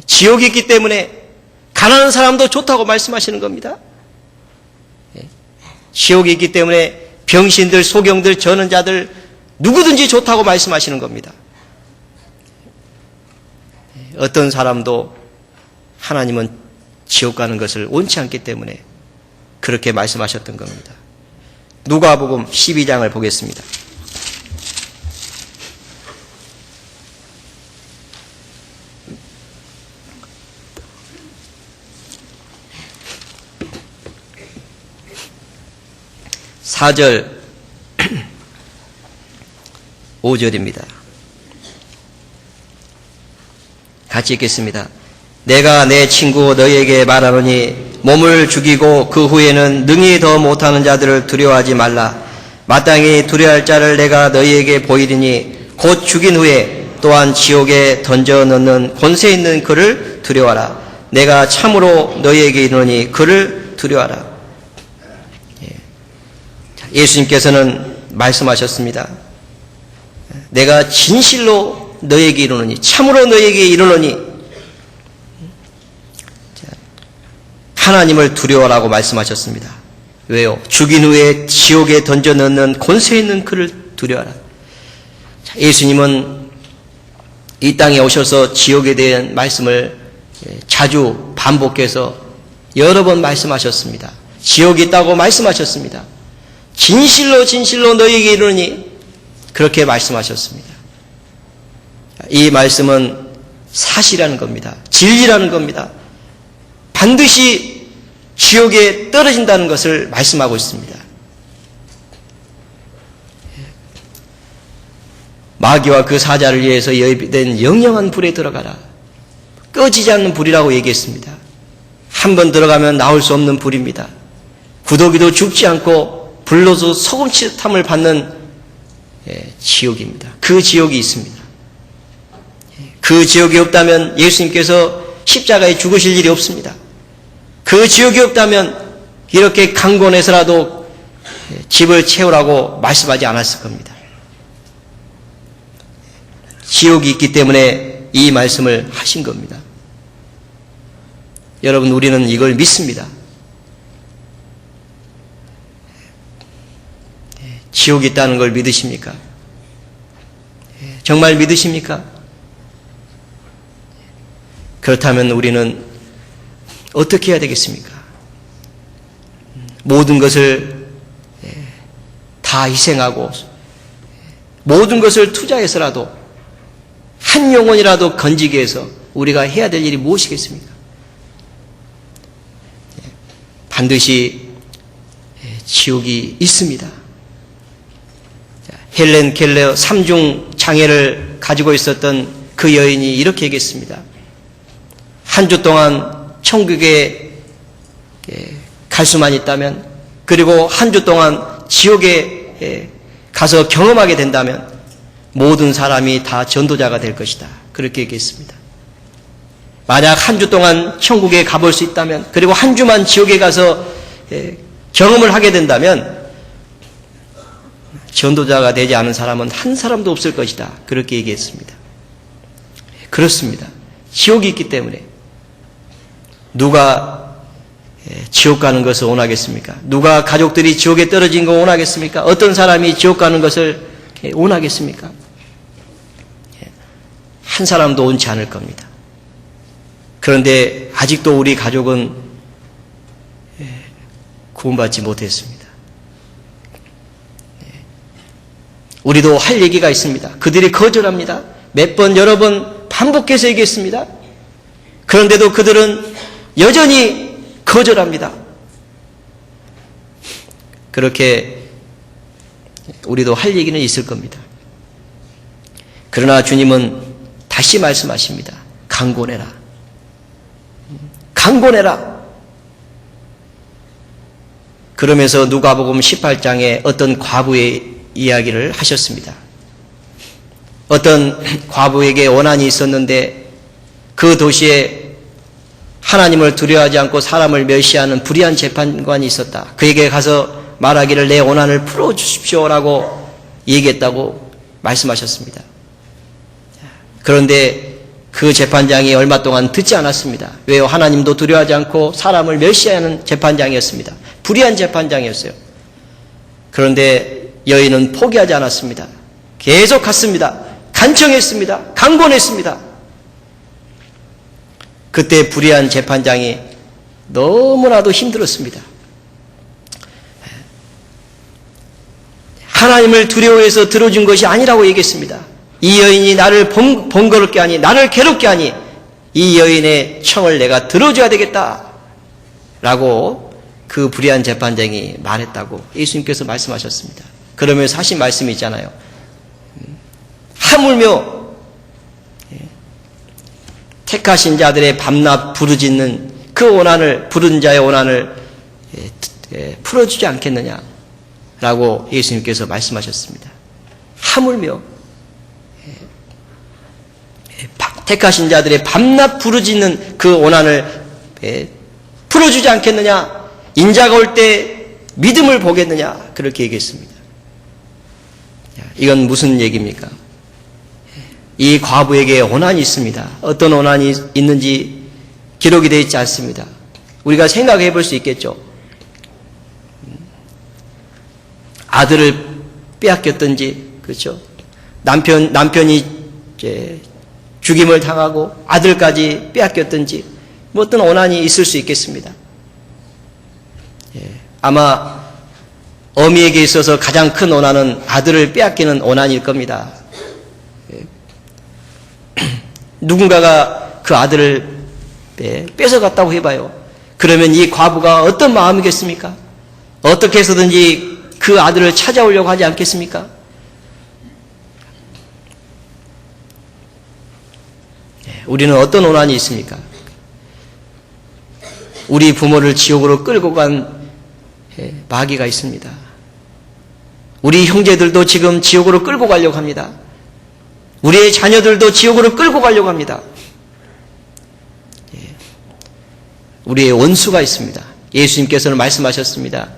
지옥이 있기 때문에 가난한 사람도 좋다고 말씀하시는 겁니다. 지옥이 있기 때문에 병신들, 소경들, 저는 자들 누구든지 좋다고 말씀하시는 겁니다. 어떤 사람도 하나님은 지옥 가는 것을 원치 않기 때문에 그렇게 말씀하셨던 겁니다. 누가복음 12장을 보겠습니다. 4절 5절입니다. 같이 읽겠습니다. 내가 내 친구 너희에게 말하노니 몸을 죽이고 그 후에는 능히 더 못하는 자들을 두려워하지 말라. 마땅히 두려워할 자를 내가 너희에게 보이리니 곧 죽인 후에 또한 지옥에 던져 넣는 권세 있는 그를 두려워하라. 내가 참으로 너희에게 이르노니 그를 두려워하라. 예수님께서는 말씀하셨습니다. 내가 진실로 너희에게 이르노니, 참으로 너희에게 이르노니, 하나님을 두려워라고 말씀하셨습니다. 왜요? 죽인 후에 지옥에 던져 넣는 권세 있는 그를 두려워하라. 예수님은 이 땅에 오셔서 지옥에 대한 말씀을 자주 반복해서 여러 번 말씀하셨습니다. 지옥이 있다고 말씀하셨습니다. 진실로 진실로 너희에게 이르노니 그렇게 말씀하셨습니다. 이 말씀은 사실이라는 겁니다. 진리라는 겁니다. 반드시 지옥에 떨어진다는 것을 말씀하고 있습니다. 마귀와 그 사자를 위해서 예비된 영영한 불에 들어가라. 꺼지지 않는 불이라고 얘기했습니다. 한 번 들어가면 나올 수 없는 불입니다. 구더기도 죽지 않고 불로서 소금치탐을 받는 지옥입니다. 그 지옥이 있습니다. 그 지옥이 없다면 예수님께서 십자가에 죽으실 일이 없습니다. 그 지옥이 없다면 이렇게 강권해서라도 집을 채우라고 말씀하지 않았을 겁니다. 지옥이 있기 때문에 이 말씀을 하신 겁니다. 여러분, 우리는 이걸 믿습니다. 지옥이 있다는 걸 믿으십니까? 정말 믿으십니까? 그렇다면 우리는 어떻게 해야 되겠습니까? 모든 것을 다 희생하고 모든 것을 투자해서라도 한 영혼이라도 건지기 위해서 우리가 해야 될 일이 무엇이겠습니까? 반드시 지옥이 있습니다. 헬렌 켈러 3중 장애를 가지고 있었던 그 여인이 이렇게 얘기했습니다. 한 주 동안 천국에 갈 수만 있다면, 그리고 한 주 동안 지옥에 가서 경험하게 된다면 모든 사람이 다 전도자가 될 것이다. 그렇게 얘기했습니다. 만약 한 주 동안 천국에 가볼 수 있다면, 그리고 한 주만 지옥에 가서 경험을 하게 된다면 전도자가 되지 않은 사람은 한 사람도 없을 것이다. 그렇게 얘기했습니다. 그렇습니다. 지옥이 있기 때문에 누가 지옥 가는 것을 원하겠습니까? 누가 가족들이 지옥에 떨어진 거 원하겠습니까? 어떤 사람이 지옥 가는 것을 원하겠습니까? 한 사람도 원치 않을 겁니다. 그런데 아직도 우리 가족은 구원받지 못했습니다. 우리도 할 얘기가 있습니다. 그들이 거절합니다. 몇 번 여러 번 반복해서 얘기했습니다. 그런데도 그들은 여전히 거절합니다. 그렇게 우리도 할 얘기는 있을 겁니다. 그러나 주님은 다시 말씀하십니다. 강권해라. 강권해라. 그러면서 누가복음 18장에 어떤 과부의 이야기를 하셨습니다. 어떤 과부에게 원한이 있었는데 그 도시에 하나님을 두려워하지 않고 사람을 멸시하는 불의한 재판관이 있었다. 그에게 가서 말하기를 내 원한을 풀어주십시오라고 얘기했다고 말씀하셨습니다. 그런데 그 재판장이 얼마 동안 듣지 않았습니다. 왜요? 하나님도 두려워하지 않고 사람을 멸시하는 재판장이었습니다. 불의한 재판장이었어요. 그런데 여인은 포기하지 않았습니다. 계속 갔습니다. 간청했습니다. 강권했습니다. 그때 불의한 재판장이 너무나도 힘들었습니다. 하나님을 두려워해서 들어준 것이 아니라고 얘기했습니다. 이 여인이 나를 번거롭게 하니, 나를 괴롭게 하니 이 여인의 청을 내가 들어줘야 되겠다 라고 그 불의한 재판장이 말했다고 예수님께서 말씀하셨습니다. 그러면서 하신 말씀이 있잖아요. 하물며 택하신 자들의 밤낮 부르짖는 그 오난을, 부른 자의 오난을 풀어주지 않겠느냐라고 예수님께서 말씀하셨습니다. 하물며 택하신 자들의 밤낮 부르짖는 그 오난을 풀어주지 않겠느냐, 인자가 올 때 믿음을 보겠느냐, 그렇게 얘기했습니다. 이건 무슨 얘기입니까? 이 과부에게 오난이 있습니다. 어떤 오난이 있는지 기록이 되어 있지 않습니다. 우리가 생각해 볼 수 있겠죠. 아들을 빼앗겼든지, 그렇죠? 남편이 이제 죽임을 당하고 아들까지 빼앗겼든지, 뭐 어떤 오난이 있을 수 있겠습니다. 아마 어미에게 있어서 가장 큰 오난은 아들을 빼앗기는 오난일 겁니다. 누군가가 그 아들을 뺏어갔다고 해봐요. 그러면 이 과부가 어떤 마음이겠습니까? 어떻게 해서든지 그 아들을 찾아오려고 하지 않겠습니까? 우리는 어떤 오난이 있습니까? 우리 부모를 지옥으로 끌고 간 마귀가 있습니다. 우리 형제들도 지금 지옥으로 끌고 가려고 합니다. 우리의 자녀들도 지옥으로 끌고 가려고 합니다. 우리의 원수가 있습니다. 예수님께서는 말씀하셨습니다.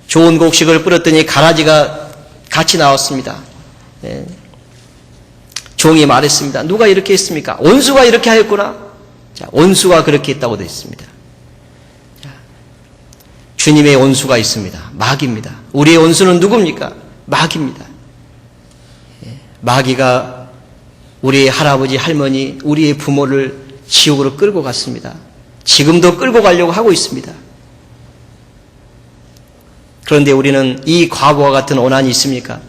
좋은 곡식을 뿌렸더니 가라지가 같이 나왔습니다. 종이 말했습니다. 누가 이렇게 했습니까? 원수가 이렇게 하였구나. 자, 원수가 그렇게 했다고 되어 있습니다. 자, 주님의 원수가 있습니다. 마귀입니다. 우리의 원수는 누굽니까? 마귀입니다. 마귀가 우리의 할아버지, 할머니, 우리의 부모를 지옥으로 끌고 갔습니다. 지금도 끌고 가려고 하고 있습니다. 그런데 우리는 이 과부와 같은 오난이 있습니까?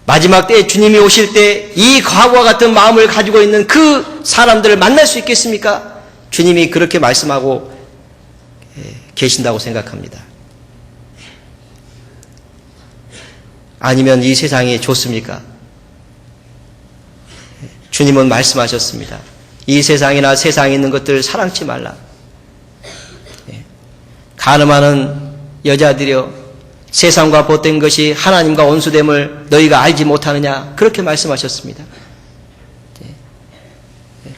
마지막 때에 주님이 오실 때 이 과부와 같은 마음을 가지고 있는 그 사람들을 만날 수 있겠습니까? 주님이 그렇게 말씀하고 계신다고 생각합니다. 아니면 이 세상이 좋습니까? 주님은 말씀하셨습니다. 이 세상이나 세상에 있는 것들 사랑치 말라. 가늠하는 여자들이여, 세상과 보탠 것이 하나님과 원수됨을 너희가 알지 못하느냐, 그렇게 말씀하셨습니다.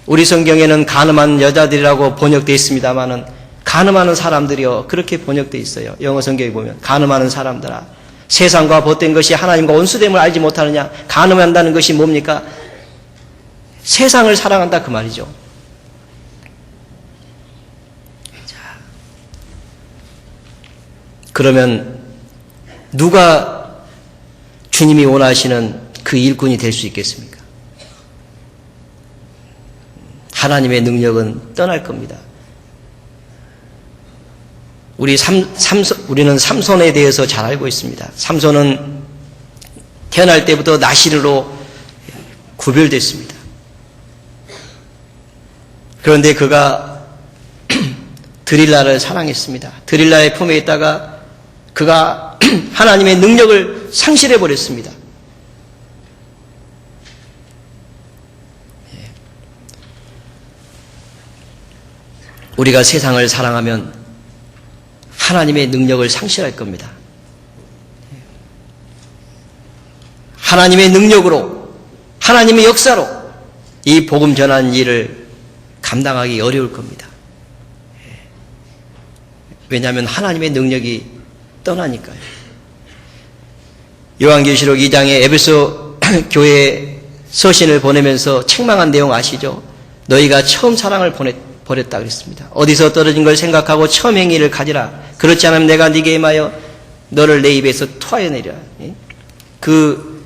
우리 성경에는 가늠한 여자들이라고 번역되어 있습니다만은 가늠하는 사람들이요, 그렇게 번역되어 있어요. 영어 성경에 보면 가늠하는 사람들아, 세상과 보탠 것이 하나님과 원수됨을 알지 못하느냐. 가늠한다는 것이 뭡니까? 세상을 사랑한다, 그 말이죠. 자, 그러면 누가 주님이 원하시는 그 일꾼이 될 수 있겠습니까? 하나님의 능력은 떠날 겁니다. 우리는 삼손에 대해서 잘 알고 있습니다. 삼손은 태어날 때부터 나시르로 구별됐습니다. 그런데 그가 드릴라를 사랑했습니다. 드릴라의 품에 있다가 그가 하나님의 능력을 상실해 버렸습니다. 우리가 세상을 사랑하면 하나님의 능력을 상실할 겁니다. 하나님의 능력으로, 하나님의 역사로 이 복음 전하는 일을 감당하기 어려울 겁니다. 왜냐하면 하나님의 능력이 떠나니까요. 요한계시록 2장에 에베소 교회 서신을 보내면서 책망한 내용 아시죠? 너희가 처음 사랑을 버렸다 그랬습니다. 어디서 떨어진 걸 생각하고 처음 행위를 가지라. 그렇지 않으면 내가 네게 임하여 너를 내 입에서 토하여내리라. 그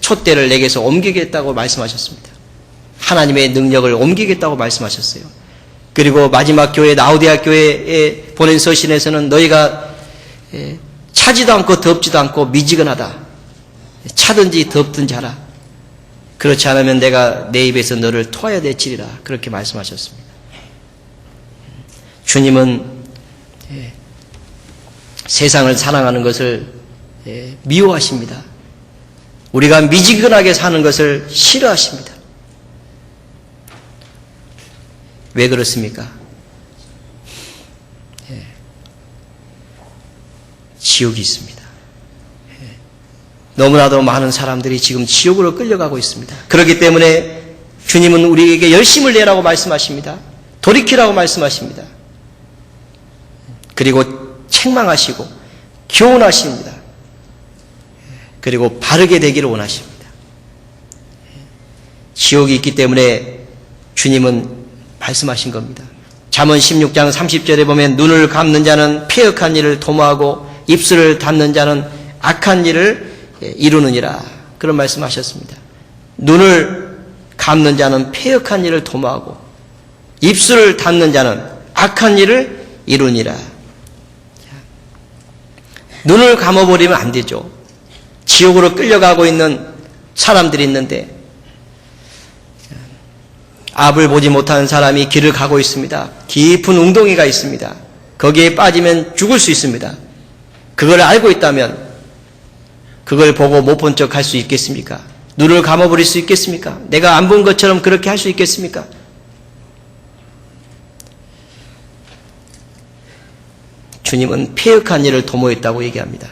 촛대를 내게서 옮기겠다고 말씀하셨습니다. 하나님의 능력을 옮기겠다고 말씀하셨어요. 그리고 마지막 교회 라오디아 교회에 보낸 서신에서는 너희가 차지도 않고 덥지도 않고 미지근하다. 차든지 덥든지 하라. 그렇지 않으면 내가 내 입에서 너를 토하여 내치리라. 그렇게 말씀하셨습니다. 주님은 세상을 사랑하는 것을 미워하십니다. 우리가 미지근하게 사는 것을 싫어하십니다. 왜 그렇습니까? 지옥이 있습니다. 너무나도 많은 사람들이 지금 지옥으로 끌려가고 있습니다. 그렇기 때문에 주님은 우리에게 열심을 내라고 말씀하십니다. 돌이키라고 말씀하십니다. 그리고 책망하시고 교훈하십니다. 그리고 바르게 되기를 원하십니다. 지옥이 있기 때문에 주님은 말씀하신 겁니다. 잠언 16장 30절에 보면 눈을 감는 자는 패역한 일을 도모하고 입술을 닫는 자는 악한 일을 이루느니라. 그런 말씀하셨습니다. 눈을 감는 자는 패역한 일을 도모하고 입술을 닫는 자는 악한 일을 이루니라. 눈을 감아버리면 안 되죠. 지옥으로 끌려가고 있는 사람들이 있는데 앞을 보지 못하는 사람이 길을 가고 있습니다. 깊은 웅덩이가 있습니다. 거기에 빠지면 죽을 수 있습니다. 그걸 알고 있다면 그걸 보고 못 본 척 할 수 있겠습니까? 눈을 감아버릴 수 있겠습니까? 내가 안 본 것처럼 그렇게 할 수 있겠습니까? 주님은 패역한 일을 도모했다고 얘기합니다.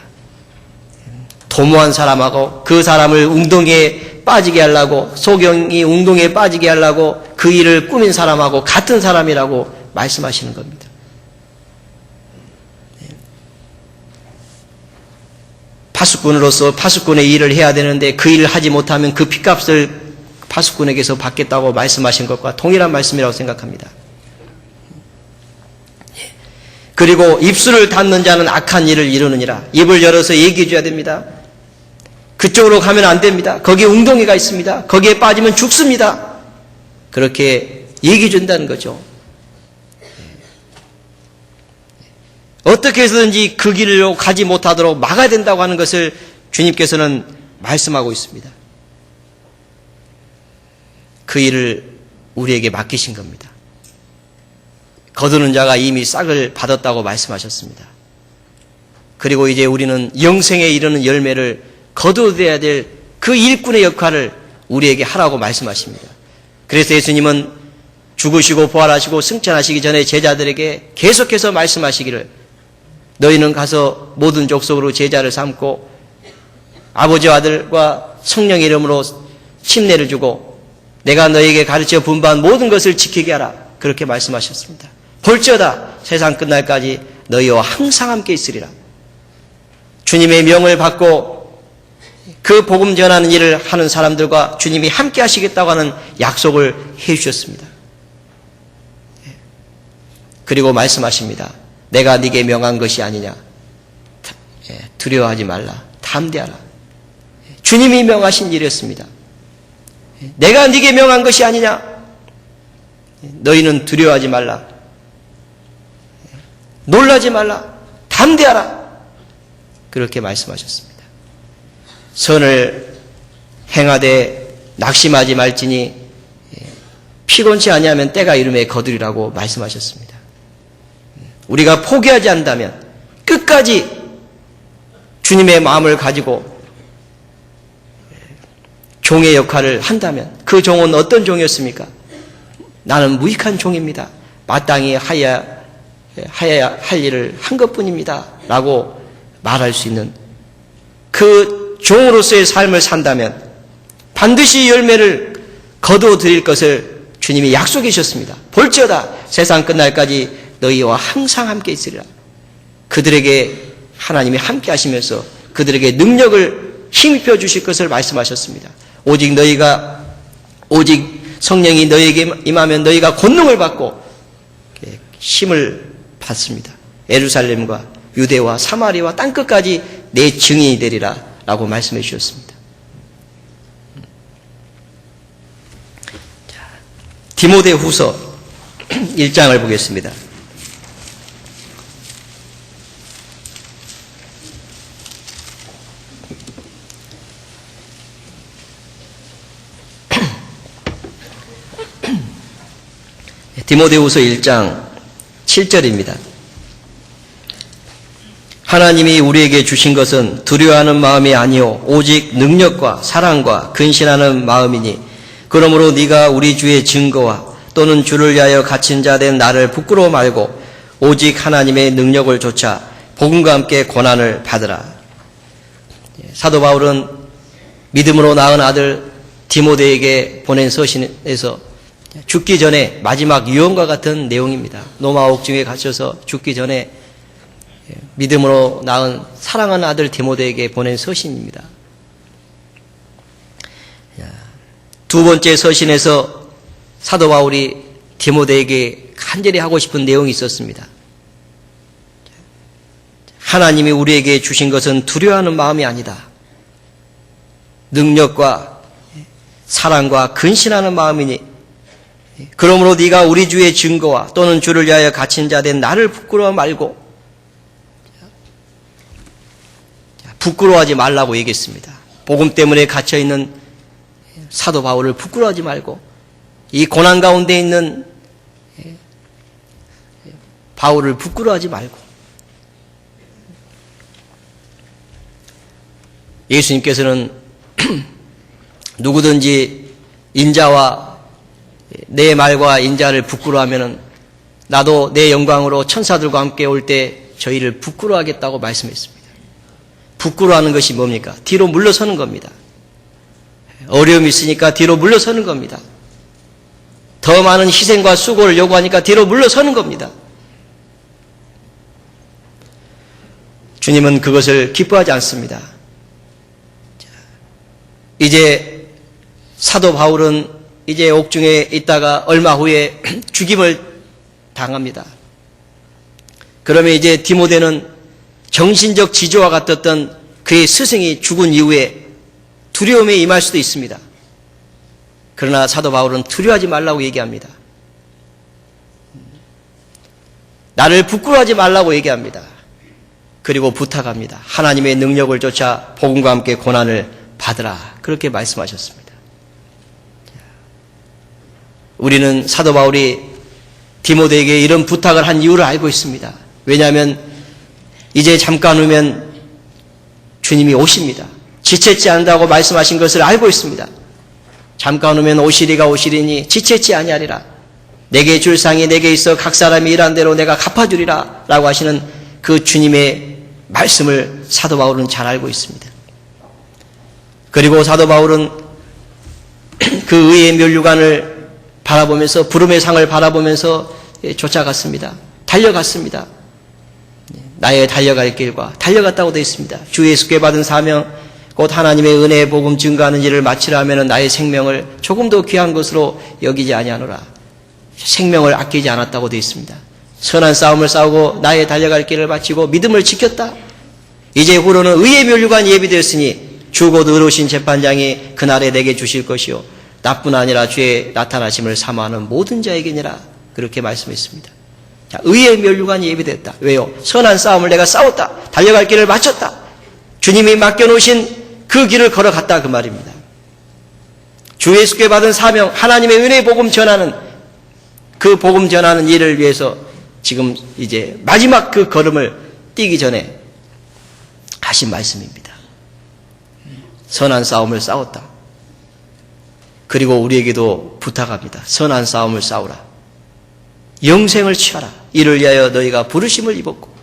도모한 사람하고 그 사람을 웅덩이에 빠지게 하려고, 소경이 웅덩이에 빠지게 하려고 그 일을 꾸민 사람하고 같은 사람이라고 말씀하시는 겁니다. 파수꾼으로서 파수꾼의 일을 해야 되는데 그 일을 하지 못하면 그 핏값을 파수꾼에게서 받겠다고 말씀하신 것과 동일한 말씀이라고 생각합니다. 그리고 입술을 닫는 자는 악한 일을 이루느니라. 입을 열어서 얘기해 줘야 됩니다. 그쪽으로 가면 안 됩니다. 거기에 웅덩이가 있습니다. 거기에 빠지면 죽습니다. 그렇게 얘기해 준다는 거죠. 어떻게 해서든지 그 길로 가지 못하도록 막아야 된다고 하는 것을 주님께서는 말씀하고 있습니다. 그 일을 우리에게 맡기신 겁니다. 거두는 자가 이미 싹을 받았다고 말씀하셨습니다. 그리고 이제 우리는 영생에 이르는 열매를 거두어야 될 그 일꾼의 역할을 우리에게 하라고 말씀하십니다. 그래서 예수님은 죽으시고 부활하시고 승천하시기 전에 제자들에게 계속해서 말씀하시기를 너희는 가서 모든 족속으로 제자를 삼고 아버지와 아들과 성령의 이름으로 침례를 주고 내가 너희에게 가르쳐 분부한 모든 것을 지키게 하라. 그렇게 말씀하셨습니다. 볼지어다 세상 끝날까지 너희와 항상 함께 있으리라. 주님의 명을 받고 그 복음 전하는 일을 하는 사람들과 주님이 함께 하시겠다고 하는 약속을 해 주셨습니다. 그리고 말씀하십니다. 내가 네게 명한 것이 아니냐. 두려워하지 말라. 담대하라. 주님이 명하신 일이었습니다. 내가 네게 명한 것이 아니냐. 너희는 두려워하지 말라. 놀라지 말라. 담대하라. 그렇게 말씀하셨습니다. 선을 행하되 낙심하지 말지니 피곤치 아니하면 때가 이름에 거두리라고 말씀하셨습니다. 우리가 포기하지 않는다면 끝까지 주님의 마음을 가지고 종의 역할을 한다면 그 종은 어떤 종이었습니까? 나는 무익한 종입니다. 마땅히 하여야 할 일을 한 것뿐입니다. 라고 말할 수 있는 그 종으로서의 삶을 산다면 반드시 열매를 거두어 드릴 것을 주님이 약속해 주셨습니다. 볼지어다 세상 끝날까지 너희와 항상 함께 있으리라. 그들에게 하나님이 함께 하시면서 그들에게 능력을 힘입혀 주실 것을 말씀하셨습니다. 오직 성령이 너희에게 임하면 너희가 권능을 받고 힘을 받습니다. 예루살렘과 유대와 사마리아와 땅끝까지 내 증인이 되리라 라고 말씀해 주셨습니다. 디모데 후서 1장을 보겠습니다. 디모데후서 1장 7절입니다. 하나님이 우리에게 주신 것은 두려워하는 마음이 아니요 오직 능력과 사랑과 근신하는 마음이니 그러므로 네가 우리 주의 증거와 또는 주를 위하여 갇힌 자 된 나를 부끄러워 말고 오직 하나님의 능력을 좇아 복음과 함께 고난을 받으라. 사도 바울은 믿음으로 낳은 아들 디모데에게 보낸 서신에서 죽기 전에 마지막 유언과 같은 내용입니다. 로마 옥중에 갇혀서 죽기 전에 믿음으로 낳은 사랑하는 아들 디모데에게 보낸 서신입니다. 두 번째 서신에서 사도 바울이 디모데에게 간절히 하고 싶은 내용이 있었습니다. 하나님이 우리에게 주신 것은 두려워하는 마음이 아니다. 능력과 사랑과 근신하는 마음이니 그러므로 네가 우리 주의 증거와 또는 주를 위하여 갇힌 자 된 나를 부끄러워 말고 부끄러워하지 말라고 얘기했습니다. 복음 때문에 갇혀있는 사도 바울을 부끄러워하지 말고 이 고난 가운데 있는 바울을 부끄러워하지 말고 예수님께서는 누구든지 인자와 내 말과 인자를 부끄러워하면 나도 내 영광으로 천사들과 함께 올 때 저희를 부끄러워하겠다고 말씀했습니다. 부끄러워하는 것이 뭡니까? 뒤로 물러서는 겁니다. 어려움이 있으니까 뒤로 물러서는 겁니다. 더 많은 희생과 수고를 요구하니까 뒤로 물러서는 겁니다. 주님은 그것을 기뻐하지 않습니다. 이제 사도 바울은 이제 옥중에 있다가 얼마 후에 죽임을 당합니다. 그러면 이제 디모데는 정신적 지조와 같았던 그의 스승이 죽은 이후에 두려움에 임할 수도 있습니다. 그러나 사도 바울은 두려워하지 말라고 얘기합니다. 나를 부끄러워하지 말라고 얘기합니다. 그리고 부탁합니다. 하나님의 능력을 쫓아 복음과 함께 고난을 받으라. 그렇게 말씀하셨습니다. 우리는 사도 바울이 디모데에게 이런 부탁을 한 이유를 알고 있습니다. 왜냐하면 이제 잠깐 후면 주님이 오십니다. 지체치 않는다고 말씀하신 것을 알고 있습니다. 잠깐 후면 오시리가 오시리니 지체치 아니하리라. 내게 줄 상이 내게 있어 각 사람이 일한 대로 내가 갚아주리라 라고 하시는 그 주님의 말씀을 사도 바울은 잘 알고 있습니다. 그리고 사도 바울은 그 의의 면류관을 바라보면서 부름의 상을 바라보면서 쫓아갔습니다. 달려갔습니다. 나의 달려갈 길과 달려갔다고 되어 있습니다. 주 예수께 받은 사명 곧 하나님의 은혜의 복음 증거하는 일을 마치려 하면 나의 생명을 조금도 귀한 것으로 여기지 아니하노라. 생명을 아끼지 않았다고 되어 있습니다. 선한 싸움을 싸우고 나의 달려갈 길을 마치고 믿음을 지켰다. 이제 후로는 의의 면류관이 예비되었으니 주곧 의로우신 재판장이 그날에 내게 주실 것이요 나뿐 아니라 주의 나타나심을 사모하는 모든 자에게니라. 그렇게 말씀했습니다. 자, 의의 면류관이 예비됐다. 왜요? 선한 싸움을 내가 싸웠다. 달려갈 길을 마쳤다. 주님이 맡겨놓으신 그 길을 걸어갔다 그 말입니다. 주 예수께 받은 사명, 하나님의 은혜의 복음 전하는 그 복음 전하는 일을 위해서 지금 이제 마지막 그 걸음을 뛰기 전에 하신 말씀입니다. 선한 싸움을 싸웠다. 그리고 우리에게도 부탁합니다. 선한 싸움을 싸우라. 영생을 취하라. 이를 위하여 너희가 부르심을 입었고.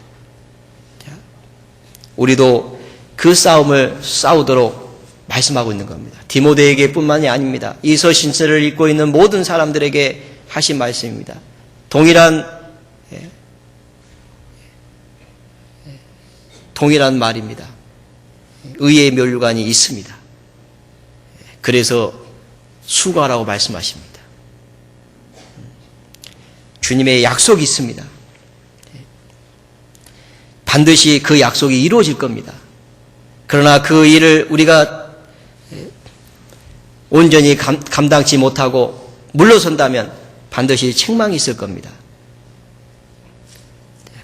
우리도 그 싸움을 싸우도록 말씀하고 있는 겁니다. 디모데에게 뿐만이 아닙니다. 이 서신서를 읽고 있는 모든 사람들에게 하신 말씀입니다. 동일한 말입니다. 의의 면류관이 있습니다. 그래서 수고하라고 말씀하십니다. 주님의 약속이 있습니다. 반드시 그 약속이 이루어질 겁니다. 그러나 그 일을 우리가 온전히 감당치 못하고 물러선다면 반드시 책망이 있을 겁니다.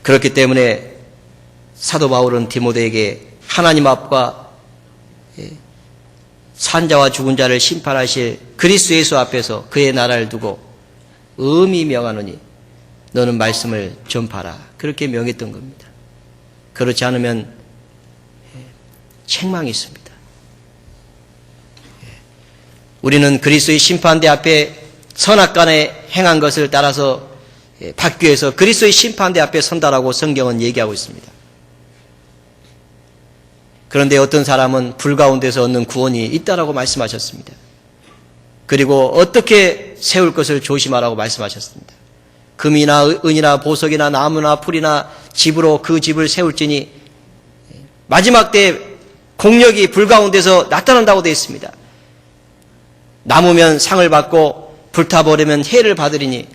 그렇기 때문에 사도 바울은 디모데에게 하나님 앞과 산자와 죽은 자를 심판하실 그리스도 예수 앞에서 그의 나라를 두고 엄히 명하노니 너는 말씀을 전파하라. 그렇게 명했던 겁니다. 그렇지 않으면 책망이 있습니다. 우리는 그리스도의 심판대 앞에 선악간에 행한 것을 따라서 받기 위해서 그리스도의 심판대 앞에 선다라고 성경은 얘기하고 있습니다. 그런데 어떤 사람은 불 가운데서 얻는 구원이 있다라고 말씀하셨습니다. 그리고 어떻게 세울 것을 조심하라고 말씀하셨습니다. 금이나 은이나 보석이나 나무나 풀이나 집으로 그 집을 세울지니 마지막 때 공력이 불 가운데서 나타난다고 되어 있습니다. 나무면 상을 받고 불타버리면 해를 받으리니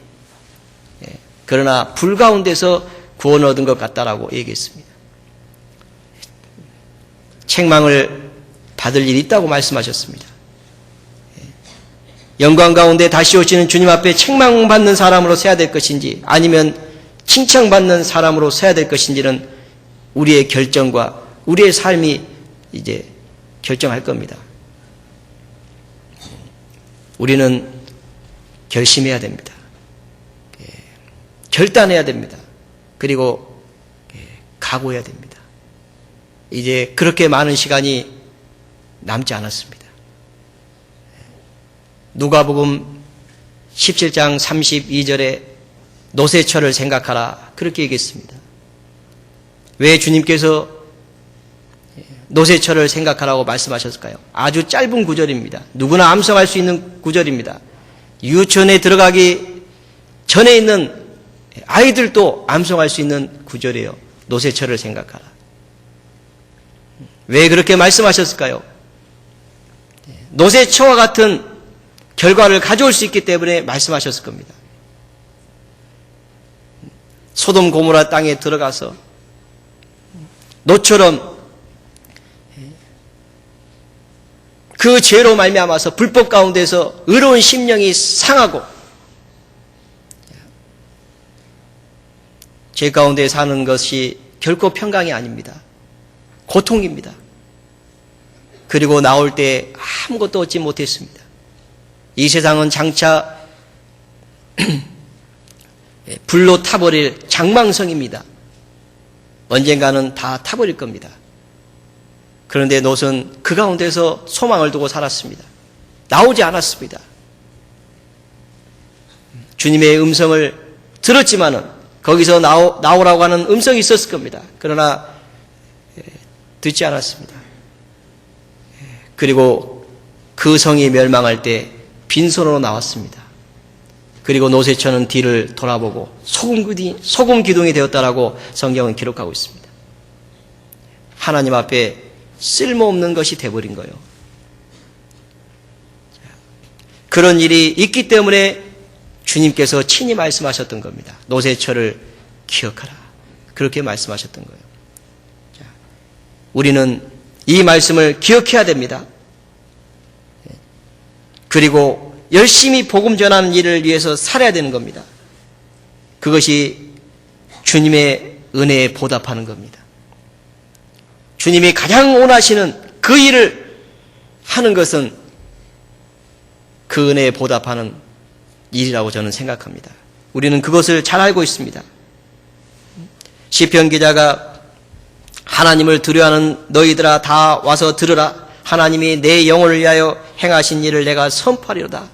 그러나 불 가운데서 구원을 얻은 것 같다라고 얘기했습니다. 책망을 받을 일이 있다고 말씀하셨습니다. 영광 가운데 다시 오시는 주님 앞에 책망받는 사람으로 서야 될 것인지 아니면 칭찬받는 사람으로 서야 될 것인지는 우리의 결정과 우리의 삶이 이제 결정할 겁니다. 우리는 결심해야 됩니다. 결단해야 됩니다. 그리고 각오해야 됩니다. 이제 그렇게 많은 시간이 남지 않았습니다. 누가복음 17장 32절에 노새철을 생각하라 그렇게 얘기했습니다. 왜 주님께서 노새철을 생각하라고 말씀하셨을까요? 아주 짧은 구절입니다. 누구나 암송할 수 있는 구절입니다. 유치원에 들어가기 전에 있는 아이들도 암송할 수 있는 구절이에요. 노새철을 생각하라. 왜 그렇게 말씀하셨을까요? 노새철과 같은 결과를 가져올 수 있기 때문에 말씀하셨을 겁니다. 소돔 고모라 땅에 들어가서 노처럼 그 죄로 말미암아서 불법 가운데서 의로운 심령이 상하고 죄 가운데 사는 것이 결코 평강이 아닙니다. 고통입니다. 그리고 나올 때 아무것도 얻지 못했습니다. 이 세상은 장차 불로 타버릴 장망성입니다. 언젠가는 다 타버릴 겁니다. 그런데 롯은 그 가운데서 소망을 두고 살았습니다. 나오지 않았습니다. 주님의 음성을 들었지만은 거기서 나오라고 하는 음성이 있었을 겁니다. 그러나 듣지 않았습니다. 그리고 그 성이 멸망할 때 빈손으로 나왔습니다. 그리고 노새처는 뒤를 돌아보고 소금 기둥이 되었다라고 성경은 기록하고 있습니다. 하나님 앞에 쓸모없는 것이 되어버린 거예요. 그런 일이 있기 때문에 주님께서 친히 말씀하셨던 겁니다. 노새철을 기억하라. 그렇게 말씀하셨던 거예요. 우리는 이 말씀을 기억해야 됩니다. 그리고 열심히 복음 전하는 일을 위해서 살아야 되는 겁니다. 그것이 주님의 은혜에 보답하는 겁니다. 주님이 가장 원하시는 그 일을 하는 것은 그 은혜에 보답하는 일이라고 저는 생각합니다. 우리는 그것을 잘 알고 있습니다. 시편 기자가 하나님을 두려워하는 너희들아 다 와서 들으라. 하나님이 내 영혼을 위하여 행하신 일을 내가 선포하리로다.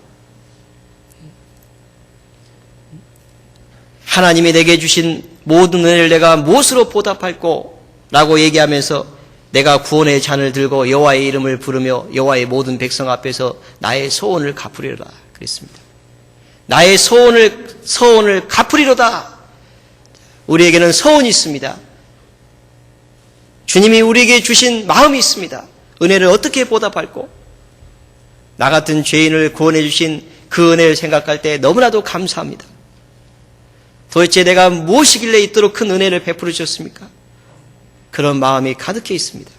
하나님이 내게 주신 모든 은혜를 내가 무엇으로 보답할꼬? 라고 얘기하면서 내가 구원의 잔을 들고 여호와의 이름을 부르며 여호와의 모든 백성 앞에서 나의 소원을 갚으리로다. 그랬습니다. 나의 소원을 갚으리로다. 우리에게는 소원이 있습니다. 주님이 우리에게 주신 마음이 있습니다. 은혜를 어떻게 보답할꼬? 나 같은 죄인을 구원해 주신 그 은혜를 생각할 때 너무나도 감사합니다. 도대체 내가 무엇이길래 이토록 큰 은혜를 베풀어 주셨습니까? 그런 마음이 가득해 있습니다.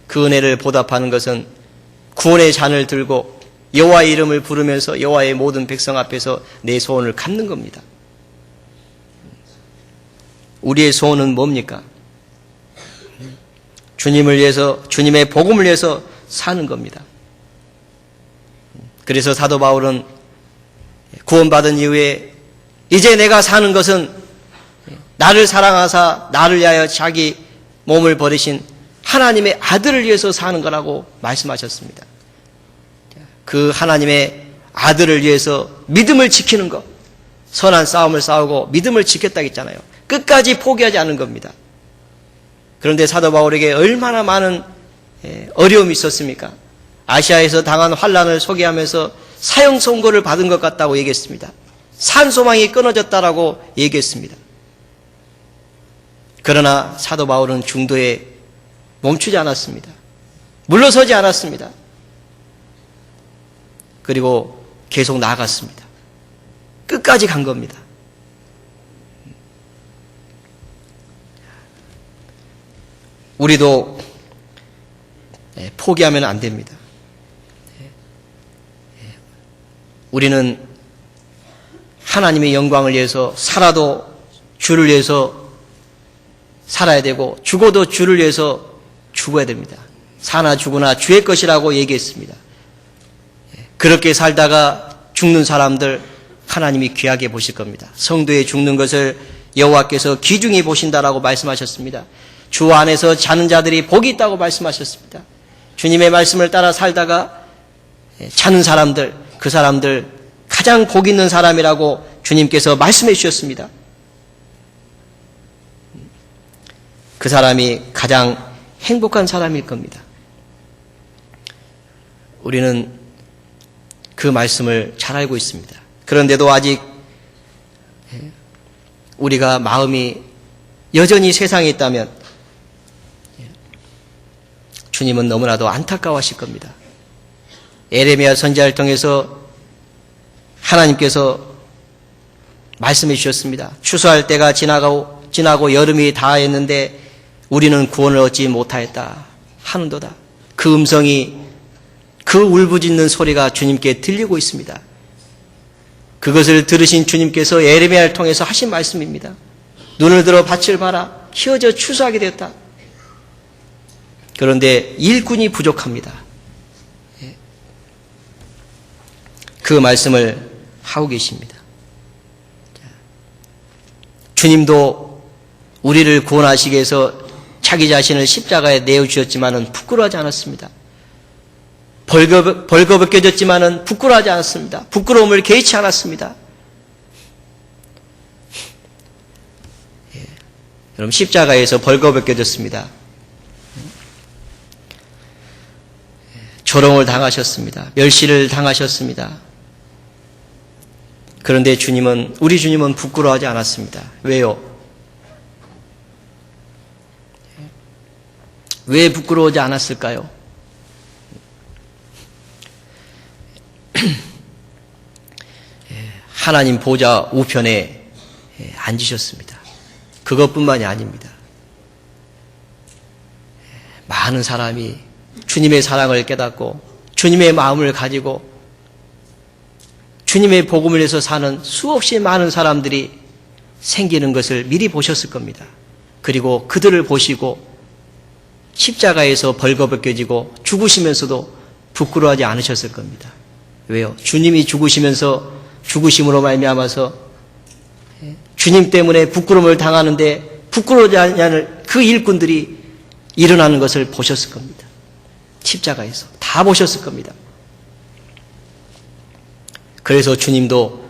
그 은혜를 보답하는 것은 구원의 잔을 들고 여호와의 이름을 부르면서 여호와의 모든 백성 앞에서 내 소원을 갚는 겁니다. 우리의 소원은 뭡니까? 주님을 위해서, 주님의 복음을 위해서 사는 겁니다. 그래서 사도 바울은 구원받은 이후에 이제 내가 사는 것은 나를 사랑하사 나를 위하여 자기 몸을 버리신 하나님의 아들을 위해서 사는 거라고 말씀하셨습니다. 그 하나님의 아들을 위해서 믿음을 지키는 것, 선한 싸움을 싸우고 믿음을 지켰다고 했잖아요. 끝까지 포기하지 않은 겁니다. 그런데 사도 바울에게 얼마나 많은 어려움이 있었습니까? 아시아에서 당한 환난을 소개하면서 사형 선고를 받은 것 같다고 얘기했습니다. 산소망이 끊어졌다라고 얘기했습니다. 그러나 사도 바울은 중도에 멈추지 않았습니다. 물러서지 않았습니다. 그리고 계속 나아갔습니다. 끝까지 간 겁니다. 우리도 포기하면 안 됩니다. 우리는 하나님의 영광을 위해서 살아도 주를 위해서 살아야 되고 죽어도 주를 위해서 죽어야 됩니다. 사나 죽으나 주의 것이라고 얘기했습니다. 그렇게 살다가 죽는 사람들 하나님이 귀하게 보실 겁니다. 성도의 죽는 것을 여호와께서 귀중히 보신다라고 말씀하셨습니다. 주 안에서 자는 자들이 복이 있다고 말씀하셨습니다. 주님의 말씀을 따라 살다가 자는 사람들, 그 사람들 가장 복 있는 사람이라고 주님께서 말씀해 주셨습니다. 그 사람이 가장 행복한 사람일 겁니다. 우리는 그 말씀을 잘 알고 있습니다. 그런데도 아직 우리가 마음이 여전히 세상에 있다면 주님은 너무나도 안타까워하실 겁니다. 에레미야 선지자를 통해서 하나님께서 말씀해 주셨습니다. 추수할 때가 지나고 여름이 다했는데 우리는 구원을 얻지 못하였다 하는도다. 그 음성이, 그 울부짖는 소리가 주님께 들리고 있습니다. 그것을 들으신 주님께서 에레미야를 통해서 하신 말씀입니다. 눈을 들어 밭을 봐라. 휘어져 추수하게 되었다. 그런데 일꾼이 부족합니다. 그 말씀을 하고 계십니다. 주님도 우리를 구원하시기 위해서 자기 자신을 십자가에 내어주셨지만은 부끄러워하지 않았습니다. 벌거벗겨졌지만은 부끄러워하지 않았습니다. 부끄러움을 개의치 않았습니다. 여러분, 십자가에서 벌거벗겨졌습니다. 조롱을 당하셨습니다. 멸시를 당하셨습니다. 그런데 우리 주님은 부끄러워하지 않았습니다. 왜요? 왜 부끄러워하지 않았을까요? 하나님 보좌 우편에 앉으셨습니다. 그것뿐만이 아닙니다. 많은 사람이 주님의 사랑을 깨닫고 주님의 마음을 가지고 주님의 복음을 위해서 사는 수없이 많은 사람들이 생기는 것을 미리 보셨을 겁니다. 그리고 그들을 보시고 십자가에서 벌거벗겨지고 죽으시면서도 부끄러워하지 않으셨을 겁니다. 왜요? 주님이 죽으심으로 말미암아서 주님 때문에 부끄러움을 당하는데 부끄러워하지 않는 그 일꾼들이 일어나는 것을 보셨을 겁니다. 십자가에서 다 보셨을 겁니다. 그래서 주님도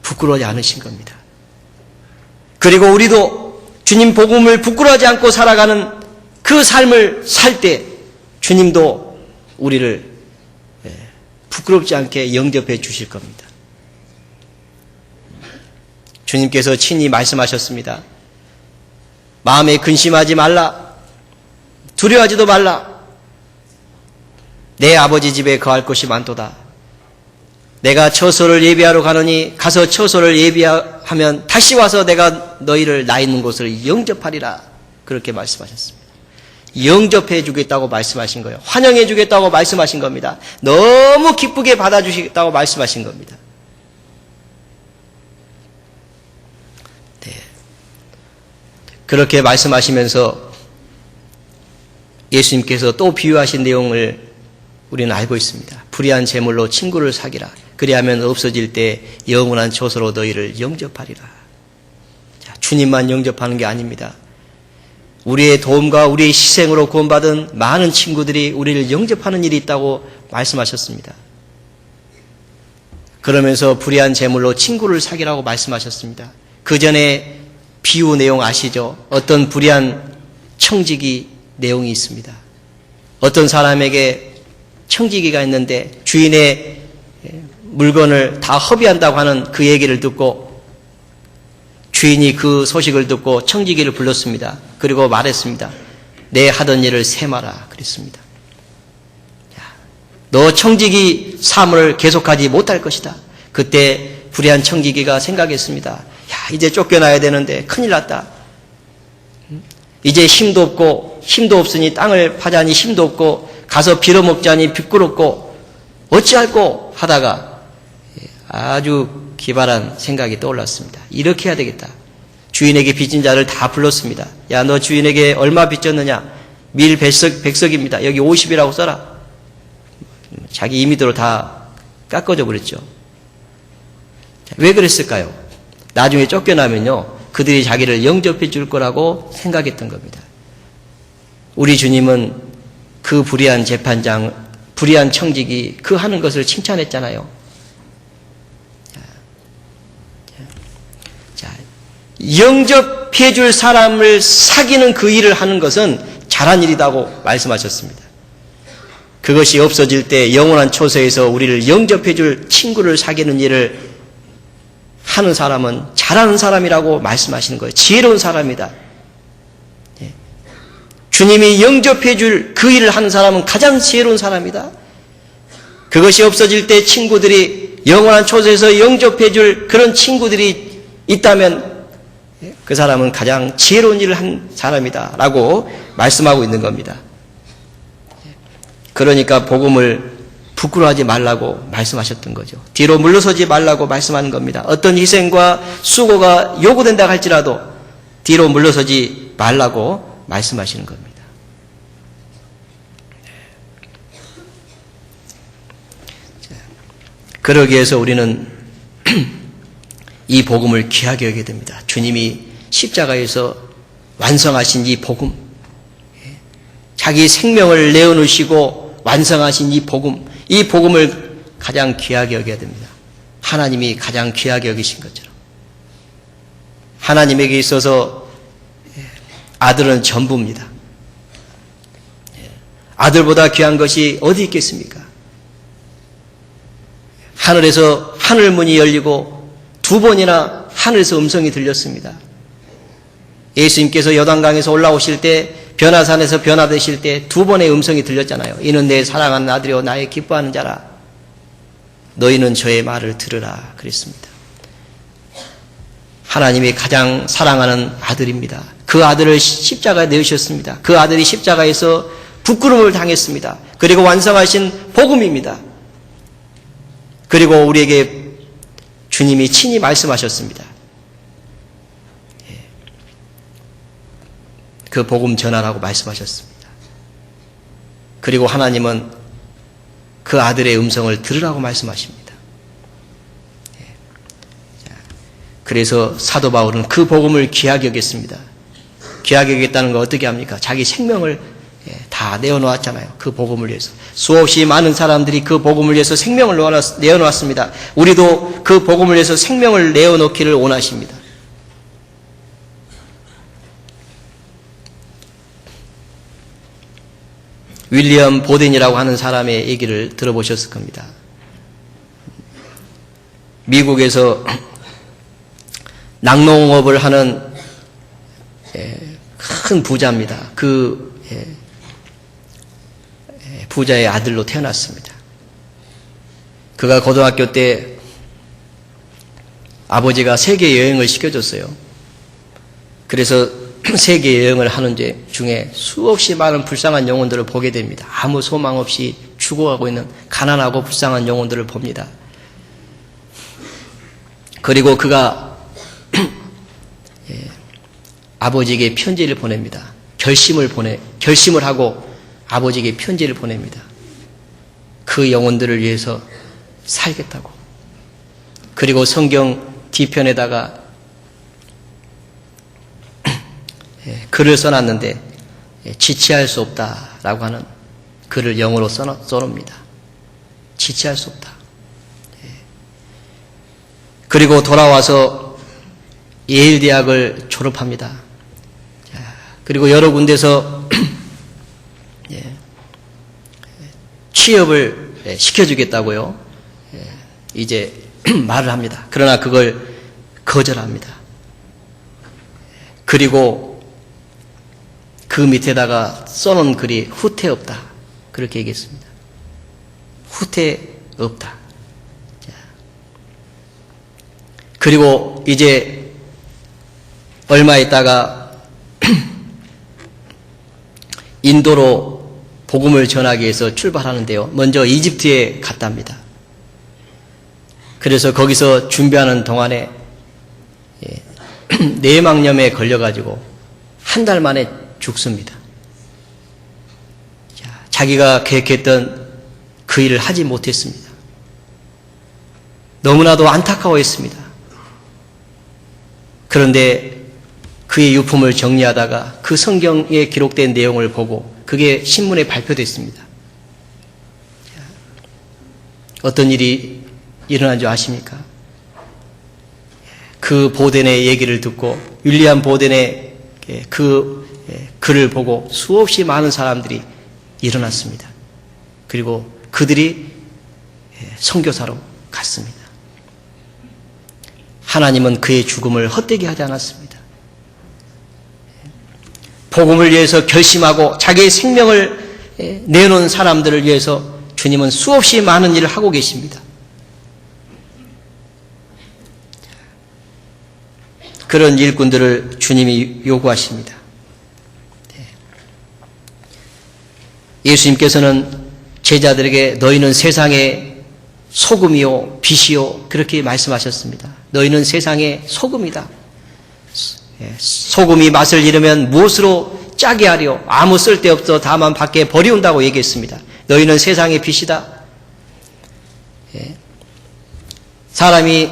부끄러워하지 않으신 겁니다. 그리고 우리도 주님 복음을 부끄러워하지 않고 살아가는 그 삶을 살 때 주님도 우리를 부끄럽지 않게 영접해 주실 겁니다. 주님께서 친히 말씀하셨습니다. 마음에 근심하지 말라. 두려워하지도 말라. 내 아버지 집에 거할 곳이 많도다. 내가 처소를 예비하러 가느니 가서 처소를 예비하면 다시 와서 내가 너희를 나 있는 곳을 영접하리라. 그렇게 말씀하셨습니다. 영접해 주겠다고 말씀하신 거예요. 환영해 주겠다고 말씀하신 겁니다. 너무 기쁘게 받아주시겠다고 말씀하신 겁니다. 네. 그렇게 말씀하시면서 예수님께서 또 비유하신 내용을 우리는 알고 있습니다. 불의한 재물로 친구를 사귀라. 그리하면 없어질 때 영원한 처소로 너희를 영접하리라. 자, 주님만 영접하는 게 아닙니다. 우리의 도움과 우리의 희생으로 구원받은 많은 친구들이 우리를 영접하는 일이 있다고 말씀하셨습니다. 그러면서 불의한 재물로 친구를 사귀라고 말씀하셨습니다. 그 전에 비유 내용 아시죠? 어떤 불의한 청지기 내용이 있습니다. 어떤 사람에게 청지기가 있는데 주인의 물건을 다 허비한다고 하는 그 얘기를 듣고 주인이 그 소식을 듣고 청지기를 불렀습니다. 그리고 말했습니다. 내 하던 일을 세마라 그랬습니다. 너 청지기 사물을 계속하지 못할 것이다. 그때 불의한 청지기가 생각했습니다. 야, 이제 쫓겨나야 되는데 큰일 났다. 이제 힘도 없고 힘도 없으니 땅을 파자니 힘도 없고 가서 빌어먹자니 부끄럽고 어찌할꼬 하다가 아주 기발한 생각이 떠올랐습니다. 이렇게 해야 되겠다. 주인에게 빚진 자를 다 불렀습니다. 야, 너 주인에게 얼마 빚졌느냐? 밀 100석입니다. 여기 50이라고 써라. 자기 임의대로 다 깎아져 버렸죠. 왜 그랬을까요? 나중에 쫓겨나면요, 그들이 자기를 영접해 줄 거라고 생각했던 겁니다. 우리 주님은 그 불의한 재판장, 불의한 청지기 그 하는 것을 칭찬했잖아요. 자, 영접해 줄 사람을 사귀는 그 일을 하는 것은 잘한 일이라고 말씀하셨습니다. 그것이 없어질 때 영원한 처소에서 우리를 영접해 줄 친구를 사귀는 일을 하는 사람은 잘하는 사람이라고 말씀하시는 거예요. 지혜로운 사람이다. 주님이 영접해 줄 그 일을 하는 사람은 가장 지혜로운 사람이다. 그것이 없어질 때 친구들이 영원한 처소에서 영접해 줄 그런 친구들이 있다면 그 사람은 가장 지혜로운 일을 한 사람이다 라고 말씀하고 있는 겁니다. 그러니까 복음을 부끄러워하지 말라고 말씀하셨던 거죠. 뒤로 물러서지 말라고 말씀하는 겁니다. 어떤 희생과 수고가 요구된다 할지라도 뒤로 물러서지 말라고 말씀하시는 겁니다. 그러기 위해서 우리는 이 복음을 귀하게 여겨야 됩니다. 주님이 십자가에서 완성하신 이 복음, 자기 생명을 내어놓으시고 완성하신 이 복음을 가장 귀하게 여겨야 됩니다. 하나님이 가장 귀하게 여기신 것처럼. 하나님에게 있어서 아들은 전부입니다. 아들보다 귀한 것이 어디 있겠습니까? 하늘에서 하늘문이 열리고 두 번이나 하늘에서 음성이 들렸습니다. 예수님께서 요단강에서 올라오실 때 변화산에서 변화되실 때 두 번의 음성이 들렸잖아요. 이는 내 사랑하는 아들이요 나의 기뻐하는 자라. 너희는 저의 말을 들으라 그랬습니다. 하나님이 가장 사랑하는 아들입니다. 그 아들을 십자가에 내으셨습니다. 그 아들이 십자가에서 부끄러움을 당했습니다. 그리고 완성하신 복음입니다. 그리고 우리에게 주님이 친히 말씀하셨습니다. 그 복음 전하라고 말씀하셨습니다. 그리고 하나님은 그 아들의 음성을 들으라고 말씀하십니다. 그래서 사도 바울은 그 복음을 귀하게 여겼습니다. 귀하게 여겼다는 거 어떻게 합니까? 자기 생명을 다 내어놓았잖아요. 그 복음을 위해서. 수없이 많은 사람들이 그 복음을 위해서 생명을 내어놓았습니다. 우리도 그 복음을 위해서 생명을 내어놓기를 원하십니다. 윌리엄 보덴이라고 하는 사람의 얘기를 들어보셨을 겁니다. 미국에서 낙농업을 하는 큰 부자입니다. 그 부자의 아들로 태어났습니다. 그가 고등학교 때 아버지가 세계 여행을 시켜줬어요. 그래서 세계 여행을 하는 중에 수없이 많은 불쌍한 영혼들을 보게 됩니다. 아무 소망 없이 죽어가고 있는 가난하고 불쌍한 영혼들을 봅니다. 그리고 그가 아버지에게 편지를 보냅니다. 결심을 하고 아버지에게 편지를 보냅니다. 그 영혼들을 위해서 살겠다고. 그리고 성경 뒤편에다가 글을 써놨는데 지체할 수 없다라고 하는 글을 영어로 써놓습니다. 지체할 수 없다. 그리고 돌아와서 예일 대학을 졸업합니다. 그리고 여러 군데서 취업을 시켜주겠다고요. 이제 말을 합니다. 그러나 그걸 거절합니다. 그리고 그 밑에다가 써놓은 글이 후퇴 없다. 그렇게 얘기했습니다. 후퇴 없다. 그리고 이제 얼마 있다가 인도로 복음을 전하기 위해서 출발하는데요. 먼저 이집트에 갔답니다. 그래서 거기서 준비하는 동안에 뇌망염에 걸려가지고 한 달 만에 죽습니다. 자기가 계획했던 그 일을 하지 못했습니다. 너무나도 안타까워했습니다. 그런데 그의 유품을 정리하다가 그 성경에 기록된 내용을 보고 그게 신문에 발표됐습니다. 어떤 일이 일어난 줄 아십니까? 그 보덴의 얘기를 듣고 윌리엄 보덴의 그 글을 보고 수없이 많은 사람들이 일어났습니다. 그리고 그들이 선교사로 갔습니다. 하나님은 그의 죽음을 헛되게 하지 않았습니다. 복음을 위해서 결심하고 자기의 생명을 내놓은 사람들을 위해서 주님은 수없이 많은 일을 하고 계십니다. 그런 일꾼들을 주님이 요구하십니다. 예수님께서는 제자들에게 너희는 세상의 소금이요 빛이요 그렇게 말씀하셨습니다. 너희는 세상의 소금이다. 소금이 맛을 잃으면 무엇으로 짜게 하려? 아무 쓸데없어 다만 밖에 버리운다고 얘기했습니다. 너희는 세상의 빛이다. 사람이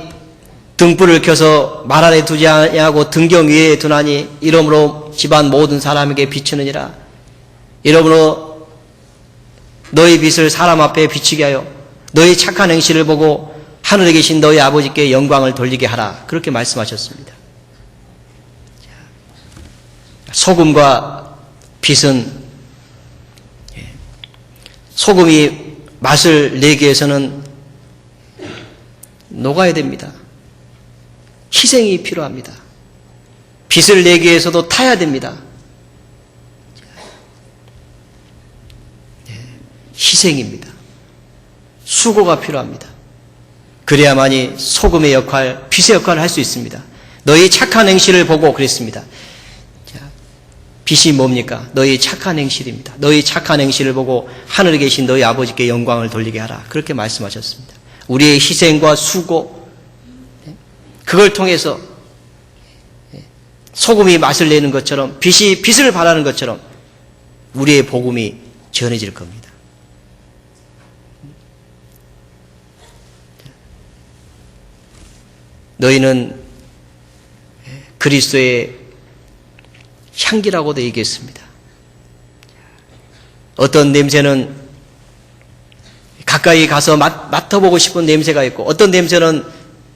등불을 켜서 말 아래 두지 아니하고 등경 위에 두나니 이러므로 집안 모든 사람에게 비추느니라. 이러므로 너희 빛을 사람 앞에 비치게 하여 너희 착한 행실을 보고 하늘에 계신 너희 아버지께 영광을 돌리게 하라. 그렇게 말씀하셨습니다. 소금과 빛은 소금이 맛을 내기 위해서는 녹아야 됩니다. 희생이 필요합니다. 빛을 내기 위해서도 타야 됩니다. 희생입니다. 수고가 필요합니다. 그래야만이 소금의 역할, 빛의 역할을 할 수 있습니다. 너희 착한 행실을 보고 그랬습니다. 빛이 뭡니까? 너희 착한 행실입니다. 너희 착한 행실을 보고 하늘에 계신 너희 아버지께 영광을 돌리게 하라. 그렇게 말씀하셨습니다. 우리의 희생과 수고, 그걸 통해서 소금이 맛을 내는 것처럼 빛이 빛을 발하는 것처럼 우리의 복음이 전해질 겁니다. 너희는 그리스도의 향기라고도 얘기했습니다. 어떤 냄새는 가까이 가서 맡아보고 싶은 냄새가 있고 어떤 냄새는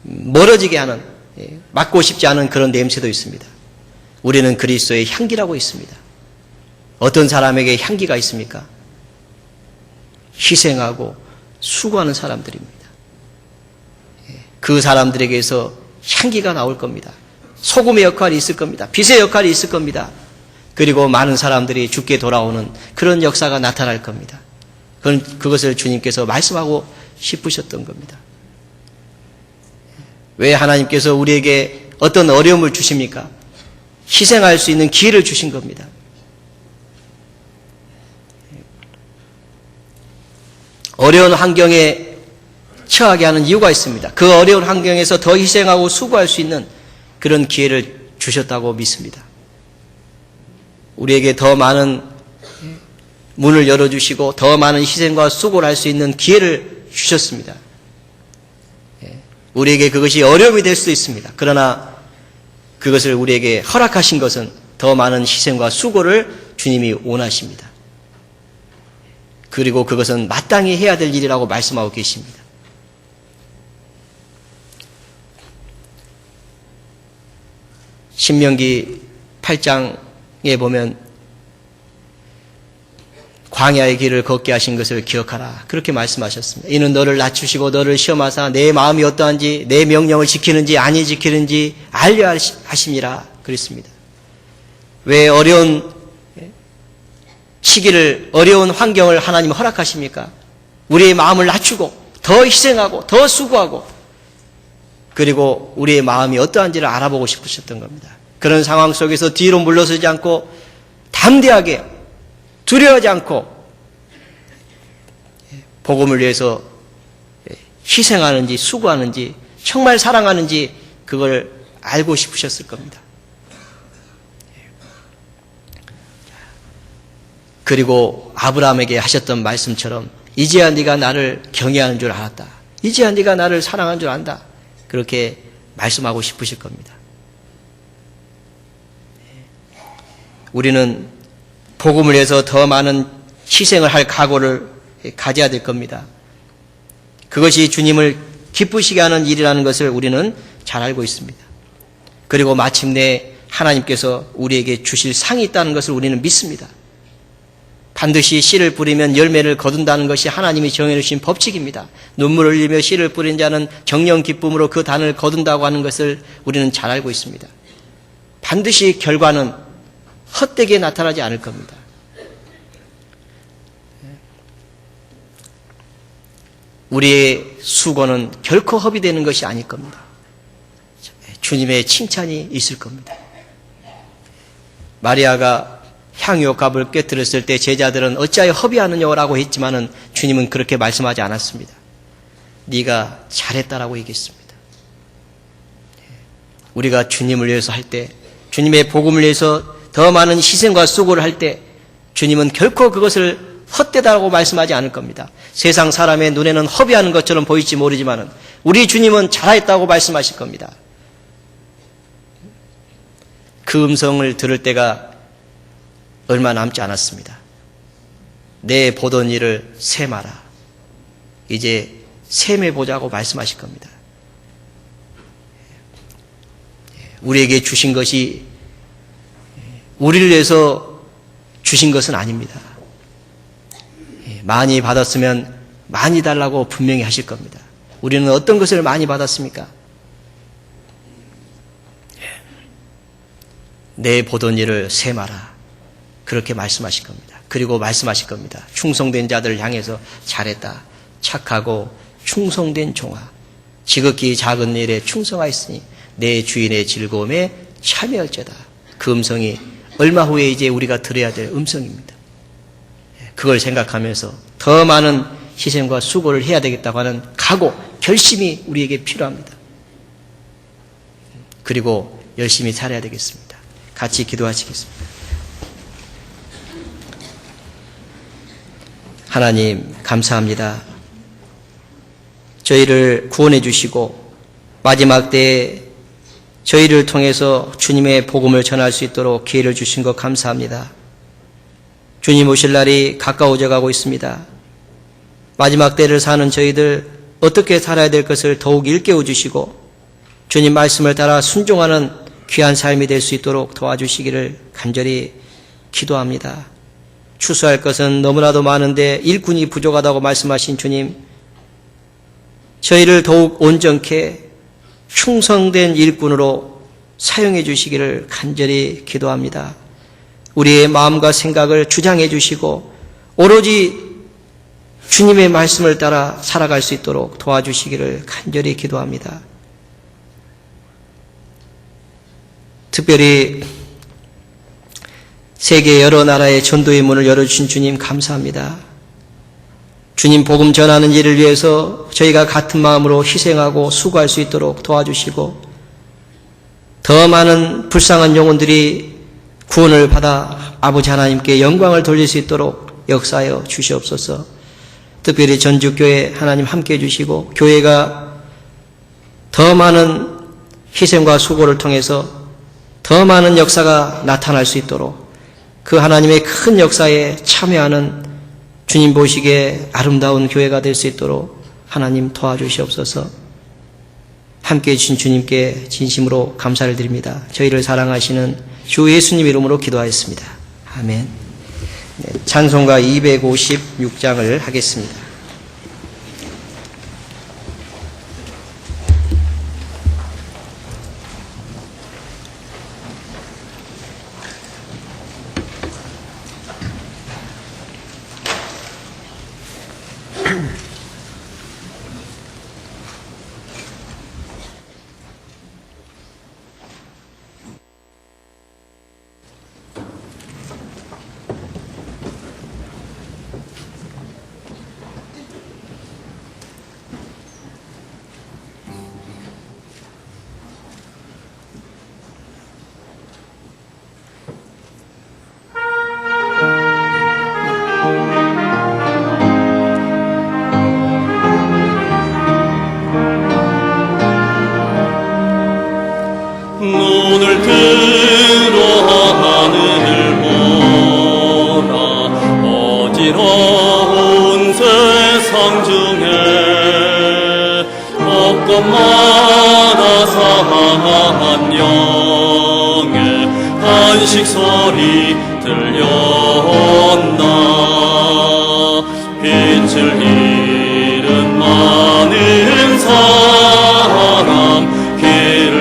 멀어지게 하는, 맡고 싶지 않은 그런 냄새도 있습니다. 우리는 그리스도의 향기라고 있습니다. 어떤 사람에게 향기가 있습니까? 희생하고 수고하는 사람들입니다. 그 사람들에게서 향기가 나올 겁니다. 소금의 역할이 있을 겁니다. 빛의 역할이 있을 겁니다. 그리고 많은 사람들이 죽게 돌아오는 그런 역사가 나타날 겁니다. 그것을 주님께서 말씀하고 싶으셨던 겁니다. 왜 하나님께서 우리에게 어떤 어려움을 주십니까? 희생할 수 있는 기회를 주신 겁니다. 어려운 환경에 처하게 하는 이유가 있습니다. 그 어려운 환경에서 더 희생하고 수고할 수 있는 그런 기회를 주셨다고 믿습니다. 우리에게 더 많은 문을 열어주시고 더 많은 희생과 수고를 할 수 있는 기회를 주셨습니다. 우리에게 그것이 어려움이 될 수도 있습니다. 그러나 그것을 우리에게 허락하신 것은 더 많은 희생과 수고를 주님이 원하십니다. 그리고 그것은 마땅히 해야 될 일이라고 말씀하고 계십니다. 신명기 8장에 보면 광야의 길을 걷게 하신 것을 기억하라. 그렇게 말씀하셨습니다. 이는 너를 낮추시고 너를 시험하사 내 마음이 어떠한지 내 명령을 지키는지 아니 지키는지 알려 하심이라 그랬습니다. 왜 어려운 시기를 어려운 환경을 하나님 허락하십니까? 우리의 마음을 낮추고 더 희생하고 더 수고하고 그리고 우리의 마음이 어떠한지를 알아보고 싶으셨던 겁니다. 그런 상황 속에서 뒤로 물러서지 않고 담대하게 두려워하지 않고 복음을 위해서 희생하는지 수고하는지 정말 사랑하는지 그걸 알고 싶으셨을 겁니다. 그리고 아브라함에게 하셨던 말씀처럼 이제야 네가 나를 경외하는 줄 알았다. 이제야 네가 나를 사랑하는 줄 안다. 그렇게 말씀하고 싶으실 겁니다. 우리는 복음을 위해서 더 많은 희생을 할 각오를 가져야 될 겁니다. 그것이 주님을 기쁘시게 하는 일이라는 것을 우리는 잘 알고 있습니다. 그리고 마침내 하나님께서 우리에게 주실 상이 있다는 것을 우리는 믿습니다. 반드시 씨를 뿌리면 열매를 거둔다는 것이 하나님이 정해주신 법칙입니다. 눈물을 흘리며 씨를 뿌린 자는 정령 기쁨으로 그 단을 거둔다고 하는 것을 우리는 잘 알고 있습니다. 반드시 결과는 헛되게 나타나지 않을 겁니다. 우리의 수고는 결코 허비되는 것이 아닐 겁니다. 주님의 칭찬이 있을 겁니다. 마리아가 향유값을 깨뜨렸을 때 제자들은 어찌하여 허비하느냐라고 했지만은 주님은 그렇게 말씀하지 않았습니다. 네가 잘했다라고 얘기했습니다. 우리가 주님을 위해서 할 때, 주님의 복음을 위해서 더 많은 희생과 수고를 할 때 주님은 결코 그것을 헛되다라고 말씀하지 않을 겁니다. 세상 사람의 눈에는 허비하는 것처럼 보일지 모르지만은 우리 주님은 잘했다고 말씀하실 겁니다. 그 음성을 들을 때가 얼마 남지 않았습니다. 내 보던 일을 셈하라. 이제 셈해 보자고 말씀하실 겁니다. 우리에게 주신 것이 우리를 위해서 주신 것은 아닙니다. 많이 받았으면 많이 달라고 분명히 하실 겁니다. 우리는 어떤 것을 많이 받았습니까? 내 보던 일을 셈하라. 그렇게 말씀하실 겁니다. 그리고 말씀하실 겁니다. 충성된 자들을 향해서 잘했다. 착하고 충성된 종아. 지극히 작은 일에 충성하였으니 내 주인의 즐거움에 참여할지어다. 그 음성이 얼마 후에 이제 우리가 들어야 될 음성입니다. 그걸 생각하면서 더 많은 희생과 수고를 해야 되겠다고 하는 각오, 결심이 우리에게 필요합니다. 그리고 열심히 살아야 되겠습니다. 같이 기도하시겠습니다. 하나님 감사합니다. 저희를 구원해 주시고 마지막 때에 저희를 통해서 주님의 복음을 전할 수 있도록 기회를 주신 것 감사합니다. 주님 오실 날이 가까워져 가고 있습니다. 마지막 때를 사는 저희들 어떻게 살아야 될 것을 더욱 일깨워 주시고 주님 말씀을 따라 순종하는 귀한 삶이 될 수 있도록 도와주시기를 간절히 기도합니다. 추수할 것은 너무나도 많은데 일꾼이 부족하다고 말씀하신 주님, 저희를 더욱 온전케 충성된 일꾼으로 사용해 주시기를 간절히 기도합니다. 우리의 마음과 생각을 주장해 주시고 오로지 주님의 말씀을 따라 살아갈 수 있도록 도와주시기를 간절히 기도합니다. 특별히 세계 여러 나라의 전도의 문을 열어주신 주님 감사합니다. 주님 복음 전하는 일을 위해서 저희가 같은 마음으로 희생하고 수고할 수 있도록 도와주시고 더 많은 불쌍한 영혼들이 구원을 받아 아버지 하나님께 영광을 돌릴 수 있도록 역사하여 주시옵소서. 특별히 전주교회 하나님 함께해 주시고 교회가 더 많은 희생과 수고를 통해서 더 많은 역사가 나타날 수 있도록 그 하나님의 큰 역사에 참여하는 주님 보시기에 아름다운 교회가 될 수 있도록 하나님 도와주시옵소서. 함께해 주신 주님께 진심으로 감사를 드립니다. 저희를 사랑하시는 주 예수님 이름으로 기도하였습니다. 아멘. 네, 찬송가 256장을 하겠습니다. 눈을 들어 하늘을 보라. 어지러운 세상 중에 벚꽃마다 사한 영의 한식 소리 들려온다. 빛을 잃은 많은 사람 길을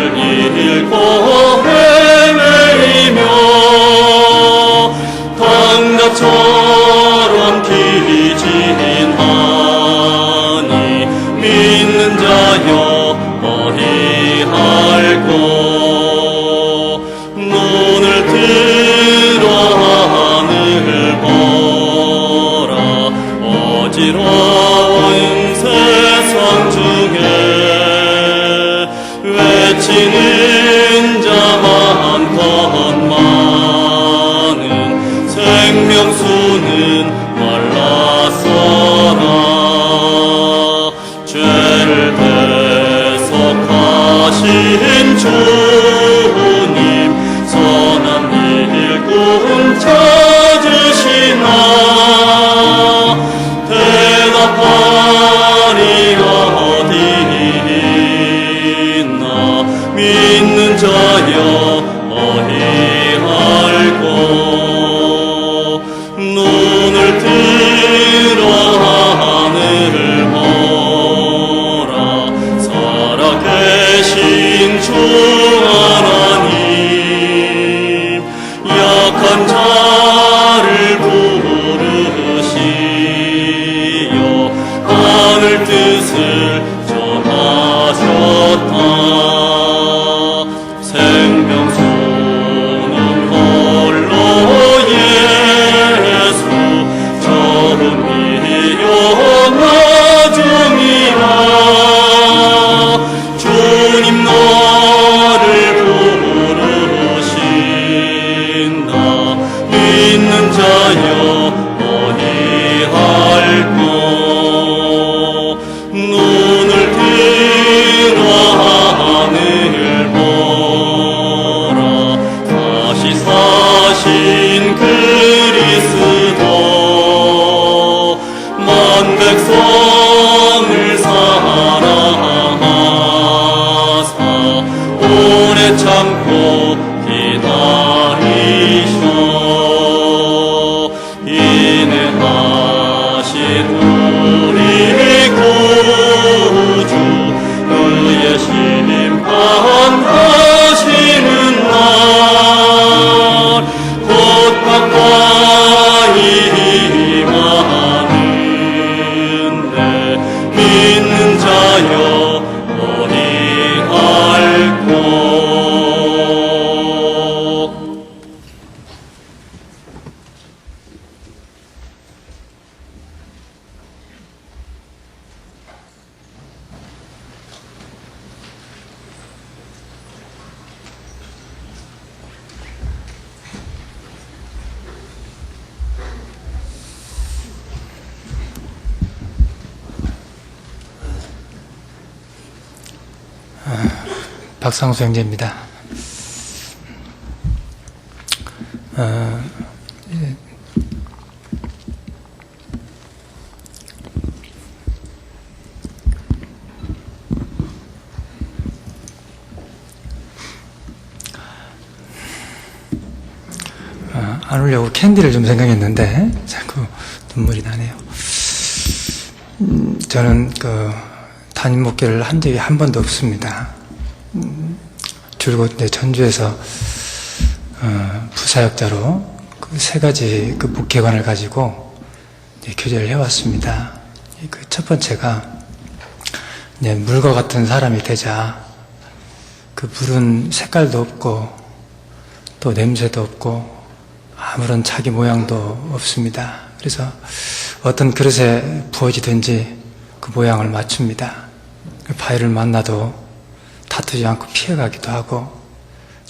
잃고 헤매이며 당나처럼 기진하니 믿는 자여 어리할꼬. 눈을 들어 하늘 보라. 어지러운 세상 중에 외치는 자 많건 많은 생명수는 말랐어라. 죄를 대속하신 주님 선한 일꾼 찾으시나. 대답하리 어디 있나. 믿는 자여 어리할꼬. 눈을 들어 하늘을 보라. 살아계신 주 하나님 약한 자를 부르시어 하늘 뜻을 전하셨다. 생명수는 홀로 예수 처음이요 나중이라. 주님 너를 부르신다. 믿는 자여 어디할꼬. 눈을 들어 하늘 보라. 다시 사신 그리스도 만 백성을 사랑하사 오래 참고 기다리셔. 박상수 형제입니다. 안 울려고 캔디를 좀 생각했는데 자꾸 눈물이 나네요. 저는 담임 목회를 한 적이 한 번도 없습니다. 줄곧 이제 전주에서 부사역자로 그 세 가지 그 목회관을 가지고 이제 교제를 해왔습니다. 그 첫 번째가 이제 물과 같은 사람이 되자. 그 물은 색깔도 없고 또 냄새도 없고 아무런 자기 모양도 없습니다. 그래서 어떤 그릇에 부어지든지 그 모양을 맞춥니다. 바위를 만나도 다투지 않고 피해가기도 하고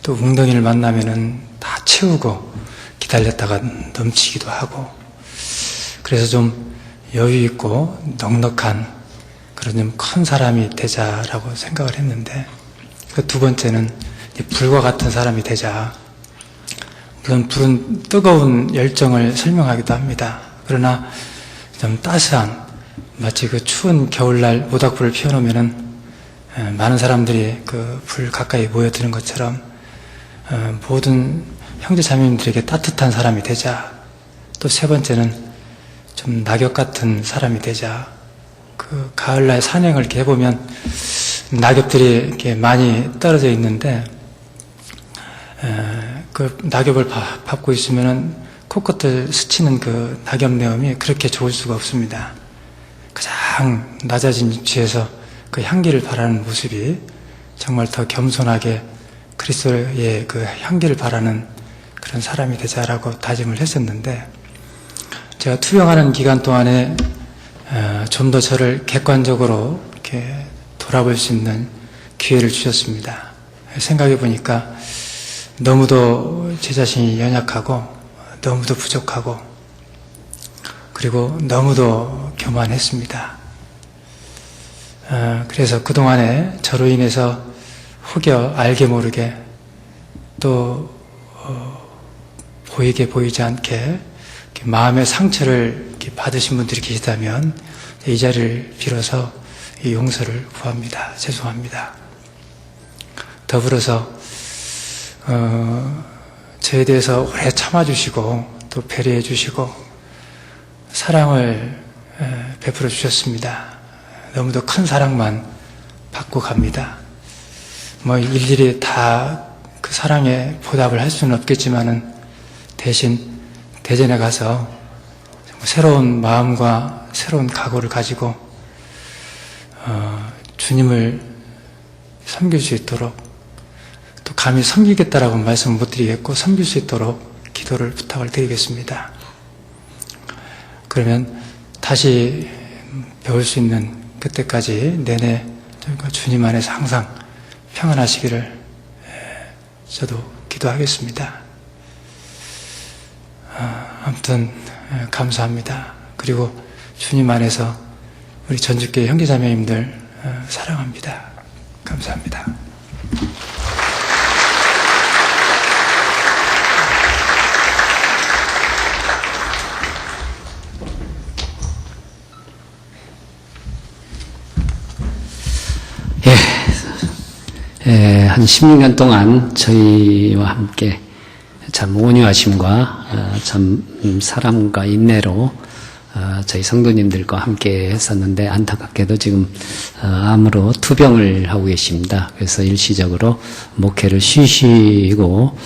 또 웅덩이를 만나면은 다 채우고 기다렸다가 넘치기도 하고 그래서 좀 여유 있고 넉넉한 그런 좀 큰 사람이 되자라고 생각을 했는데 그 두 번째는 불과 같은 사람이 되자. 물론 불은 뜨거운 열정을 설명하기도 합니다. 그러나 좀 따스한 마치 그 추운 겨울날 모닥불을 피워놓으면은 많은 사람들이 그 불 가까이 모여드는 것처럼 모든 형제 자매님들에게 따뜻한 사람이 되자. 또 세 번째는 좀 낙엽 같은 사람이 되자. 그 가을날 산행을 이렇게 해보면 낙엽들이 이렇게 많이 떨어져 있는데 그 낙엽을 밟고 있으면은 코끝을 스치는 그 낙엽 내음이 그렇게 좋을 수가 없습니다. 가장 낮아진 위치에서 그 향기를 바라는 모습이 정말 더 겸손하게 그리스도의 그 향기를 바라는 그런 사람이 되자라고 다짐을 했었는데 제가 투병하는 기간 동안에 좀 더 저를 객관적으로 이렇게 돌아볼 수 있는 기회를 주셨습니다. 생각해 보니까 너무도 제 자신이 연약하고 너무도 부족하고 그리고 너무도 교만했습니다. 그래서 그동안에 저로 인해서 혹여 알게 모르게 또 보이게 보이지 않게 마음의 상처를 이렇게 받으신 분들이 계시다면 이 자리를 빌어서 이 용서를 구합니다. 죄송합니다. 더불어서 저에 대해서 오래 참아주시고 또 배려해 주시고 사랑을 베풀어 주셨습니다. 너무도 큰 사랑만 받고 갑니다. 뭐 일일이 다 그 사랑에 보답을 할 수는 없겠지만은 대신 대전에 가서 새로운 마음과 새로운 각오를 가지고 주님을 섬길 수 있도록 또 감히 섬기겠다라고 말씀 못 드리겠고 섬길 수 있도록 기도를 부탁을 드리겠습니다. 그러면 다시 배울 수 있는 그때까지 내내 저희가 주님 안에서 항상 평안하시기를 저도 기도하겠습니다. 아무튼 감사합니다. 그리고 주님 안에서 우리 전주교회 형제자매님들 사랑합니다. 감사합니다. 한 16년 동안 저희와 함께 참 온유하심과 참 사랑과 인내로 저희 성도님들과 함께 했었는데 안타깝게도 지금 암으로 투병을 하고 계십니다. 그래서 일시적으로 목회를 쉬시고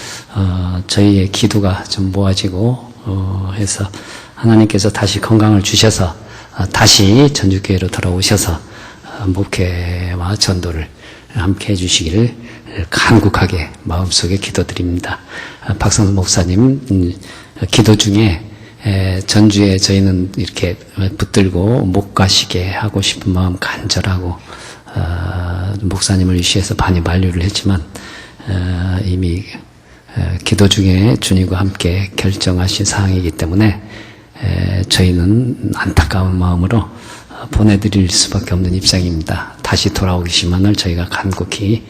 저희의 기도가 좀 모아지고 해서 하나님께서 다시 건강을 주셔서 다시 전주교회로 돌아오셔서 목회와 전도를 함께 해주시기를 간곡하게 마음속에 기도드립니다. 박성수 목사님 기도 중에 전주에 저희는 이렇게 붙들고 못 가시게 하고 싶은 마음 간절하고 목사님을 위시해서 많이 만류를 했지만 이미 기도 중에 주님과 함께 결정하신 사항이기 때문에 저희는 안타까운 마음으로 보내드릴 수밖에 없는 입장입니다. 다시 돌아오시면을 저희가 간곡히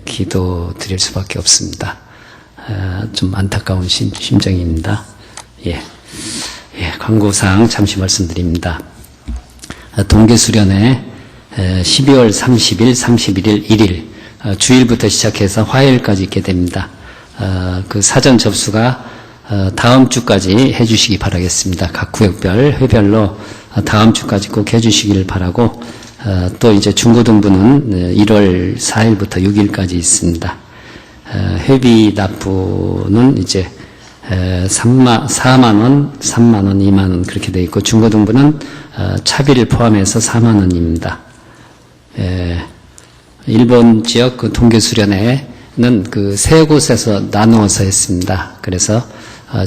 기도 드릴 수밖에 없습니다. 좀 안타까운 심정입니다. 예, 광고사항 잠시 말씀드립니다. 동계수련회 12월 30일, 31일, 1일 주일부터 시작해서 화요일까지 있게 됩니다. 그 사전 접수가 다음 주까지 해주시기 바라겠습니다. 각 구역별, 회별로 다음 주까지 꼭 해주시길 바라고, 또 이제 중고등부는 1월 4일부터 6일까지 있습니다. 회비 납부는 이제 4만원, 3만원, 2만원 그렇게 되어 있고, 중고등부는 차비를 포함해서 4만원입니다. 일본 지역 그 동계수련회는 그 세 곳에서 나누어서 했습니다. 그래서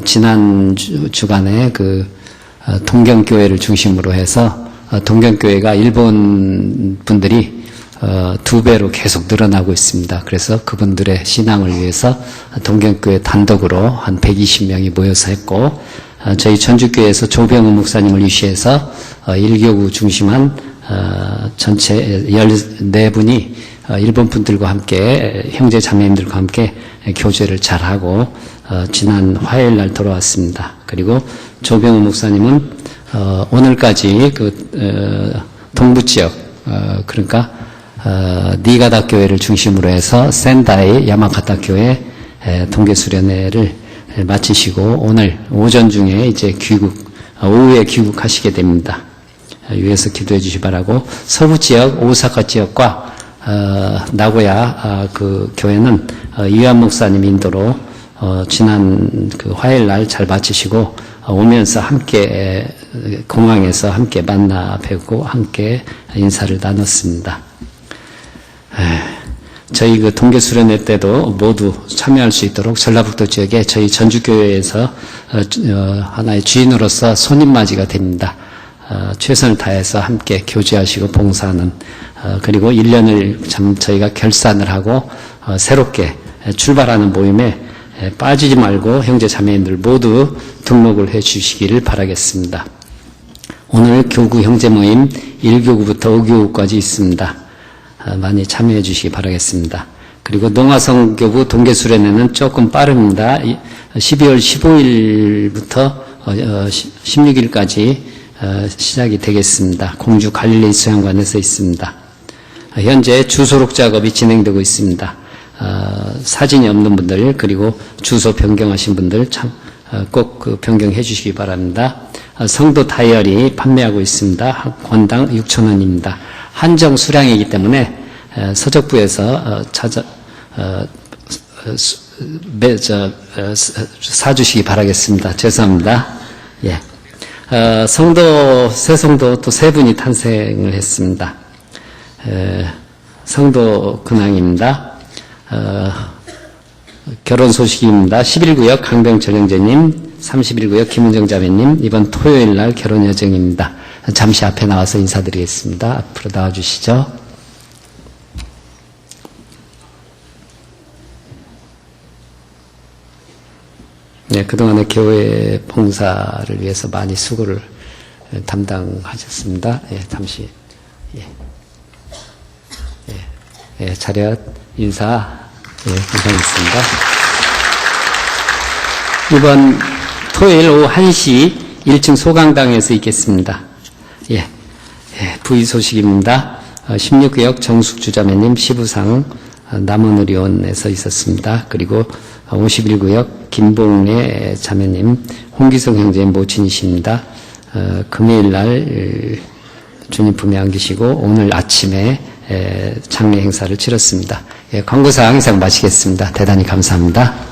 지난 주간에 그 동경교회를 중심으로 해서 동경교회가 일본 분들이 2배로 계속 늘어나고 있습니다. 그래서 그분들의 신앙을 위해서 동경교회 단독으로 한 120명이 모여서 했고, 저희 전주교회에서 조병우 목사님을 위시해서 일교구 중심한 전체 14분이 일본 분들과 함께, 형제 자매님들과 함께 교제를 잘하고 지난 화요일 날 돌아왔습니다. 그리고 조병우 목사님은 오늘까지 그 동부 지역, 그러니까 니가다 교회를 중심으로 해서 센다이 야마가타 교회 동계수련회를 마치시고, 오늘 오전 중에 이제 오후에 귀국하시게 됩니다. 위에서 기도해 주시 바라고, 서부 지역, 오사카 지역과 나고야 그 교회는 이완 목사님 인도로 지난 그 화요일 날 잘 마치시고, 오면서 함께 공항에서 함께 만나 뵙고 함께 인사를 나눴습니다. 저희 그 동계수련회 때도 모두 참여할 수 있도록 전라북도 지역에 저희 전주교회에서 하나의 주인으로서 손님맞이가 됩니다. 최선을 다해서 함께 교제하시고 봉사하는, 그리고 1년을 참 저희가 결산을 하고 새롭게 출발하는 모임에 빠지지 말고 형제 자매님들 모두 등록을 해 주시기를 바라겠습니다. 오늘 교구 형제 모임 1교구부터 5교구까지 있습니다. 많이 참여해 주시기 바라겠습니다. 그리고 농화성교구 동계수련회는 조금 빠릅니다. 12월 15일부터 16일까지 시작이 되겠습니다. 공주 갈릴리 수양관에서 있습니다. 현재 주소록 작업이 진행되고 있습니다. 사진이 없는 분들, 그리고 주소 변경하신 분들 꼭 그 변경해 주시기 바랍니다. 성도 다이어리 판매하고 있습니다. 권당 6,000원입니다. 한정 수량이기 때문에 서적부에서 사주시기 바라겠습니다. 죄송합니다. 예. 새 성도 또 3분이 탄생을 했습니다. 성도 근황입니다. 결혼 소식입니다. 11구역 강병철 형제님, 31구역 김은정 자매님, 이번 토요일 날 결혼 예정입니다. 잠시 앞에 나와서 인사드리겠습니다. 앞으로 나와주시죠. 네, 그동안의 교회 봉사를 위해서 많이 수고를 담당하셨습니다. 예, 잠시. 차렷 인사, 감사하겠습니다. 이번 토요일 오후 1시 1층 소강당에서 있겠습니다. 부의 소식입니다. 16구역 정숙주 자매님 시부상 남원의료원에서 있었습니다. 그리고 51구역 김봉래 자매님 홍기성 형제의 모친이십니다. 금요일 날 주님 품에 안기시고 오늘 아침에 장례 행사를 치렀습니다. 광고사항 이상 마치겠습니다. 대단히 감사합니다.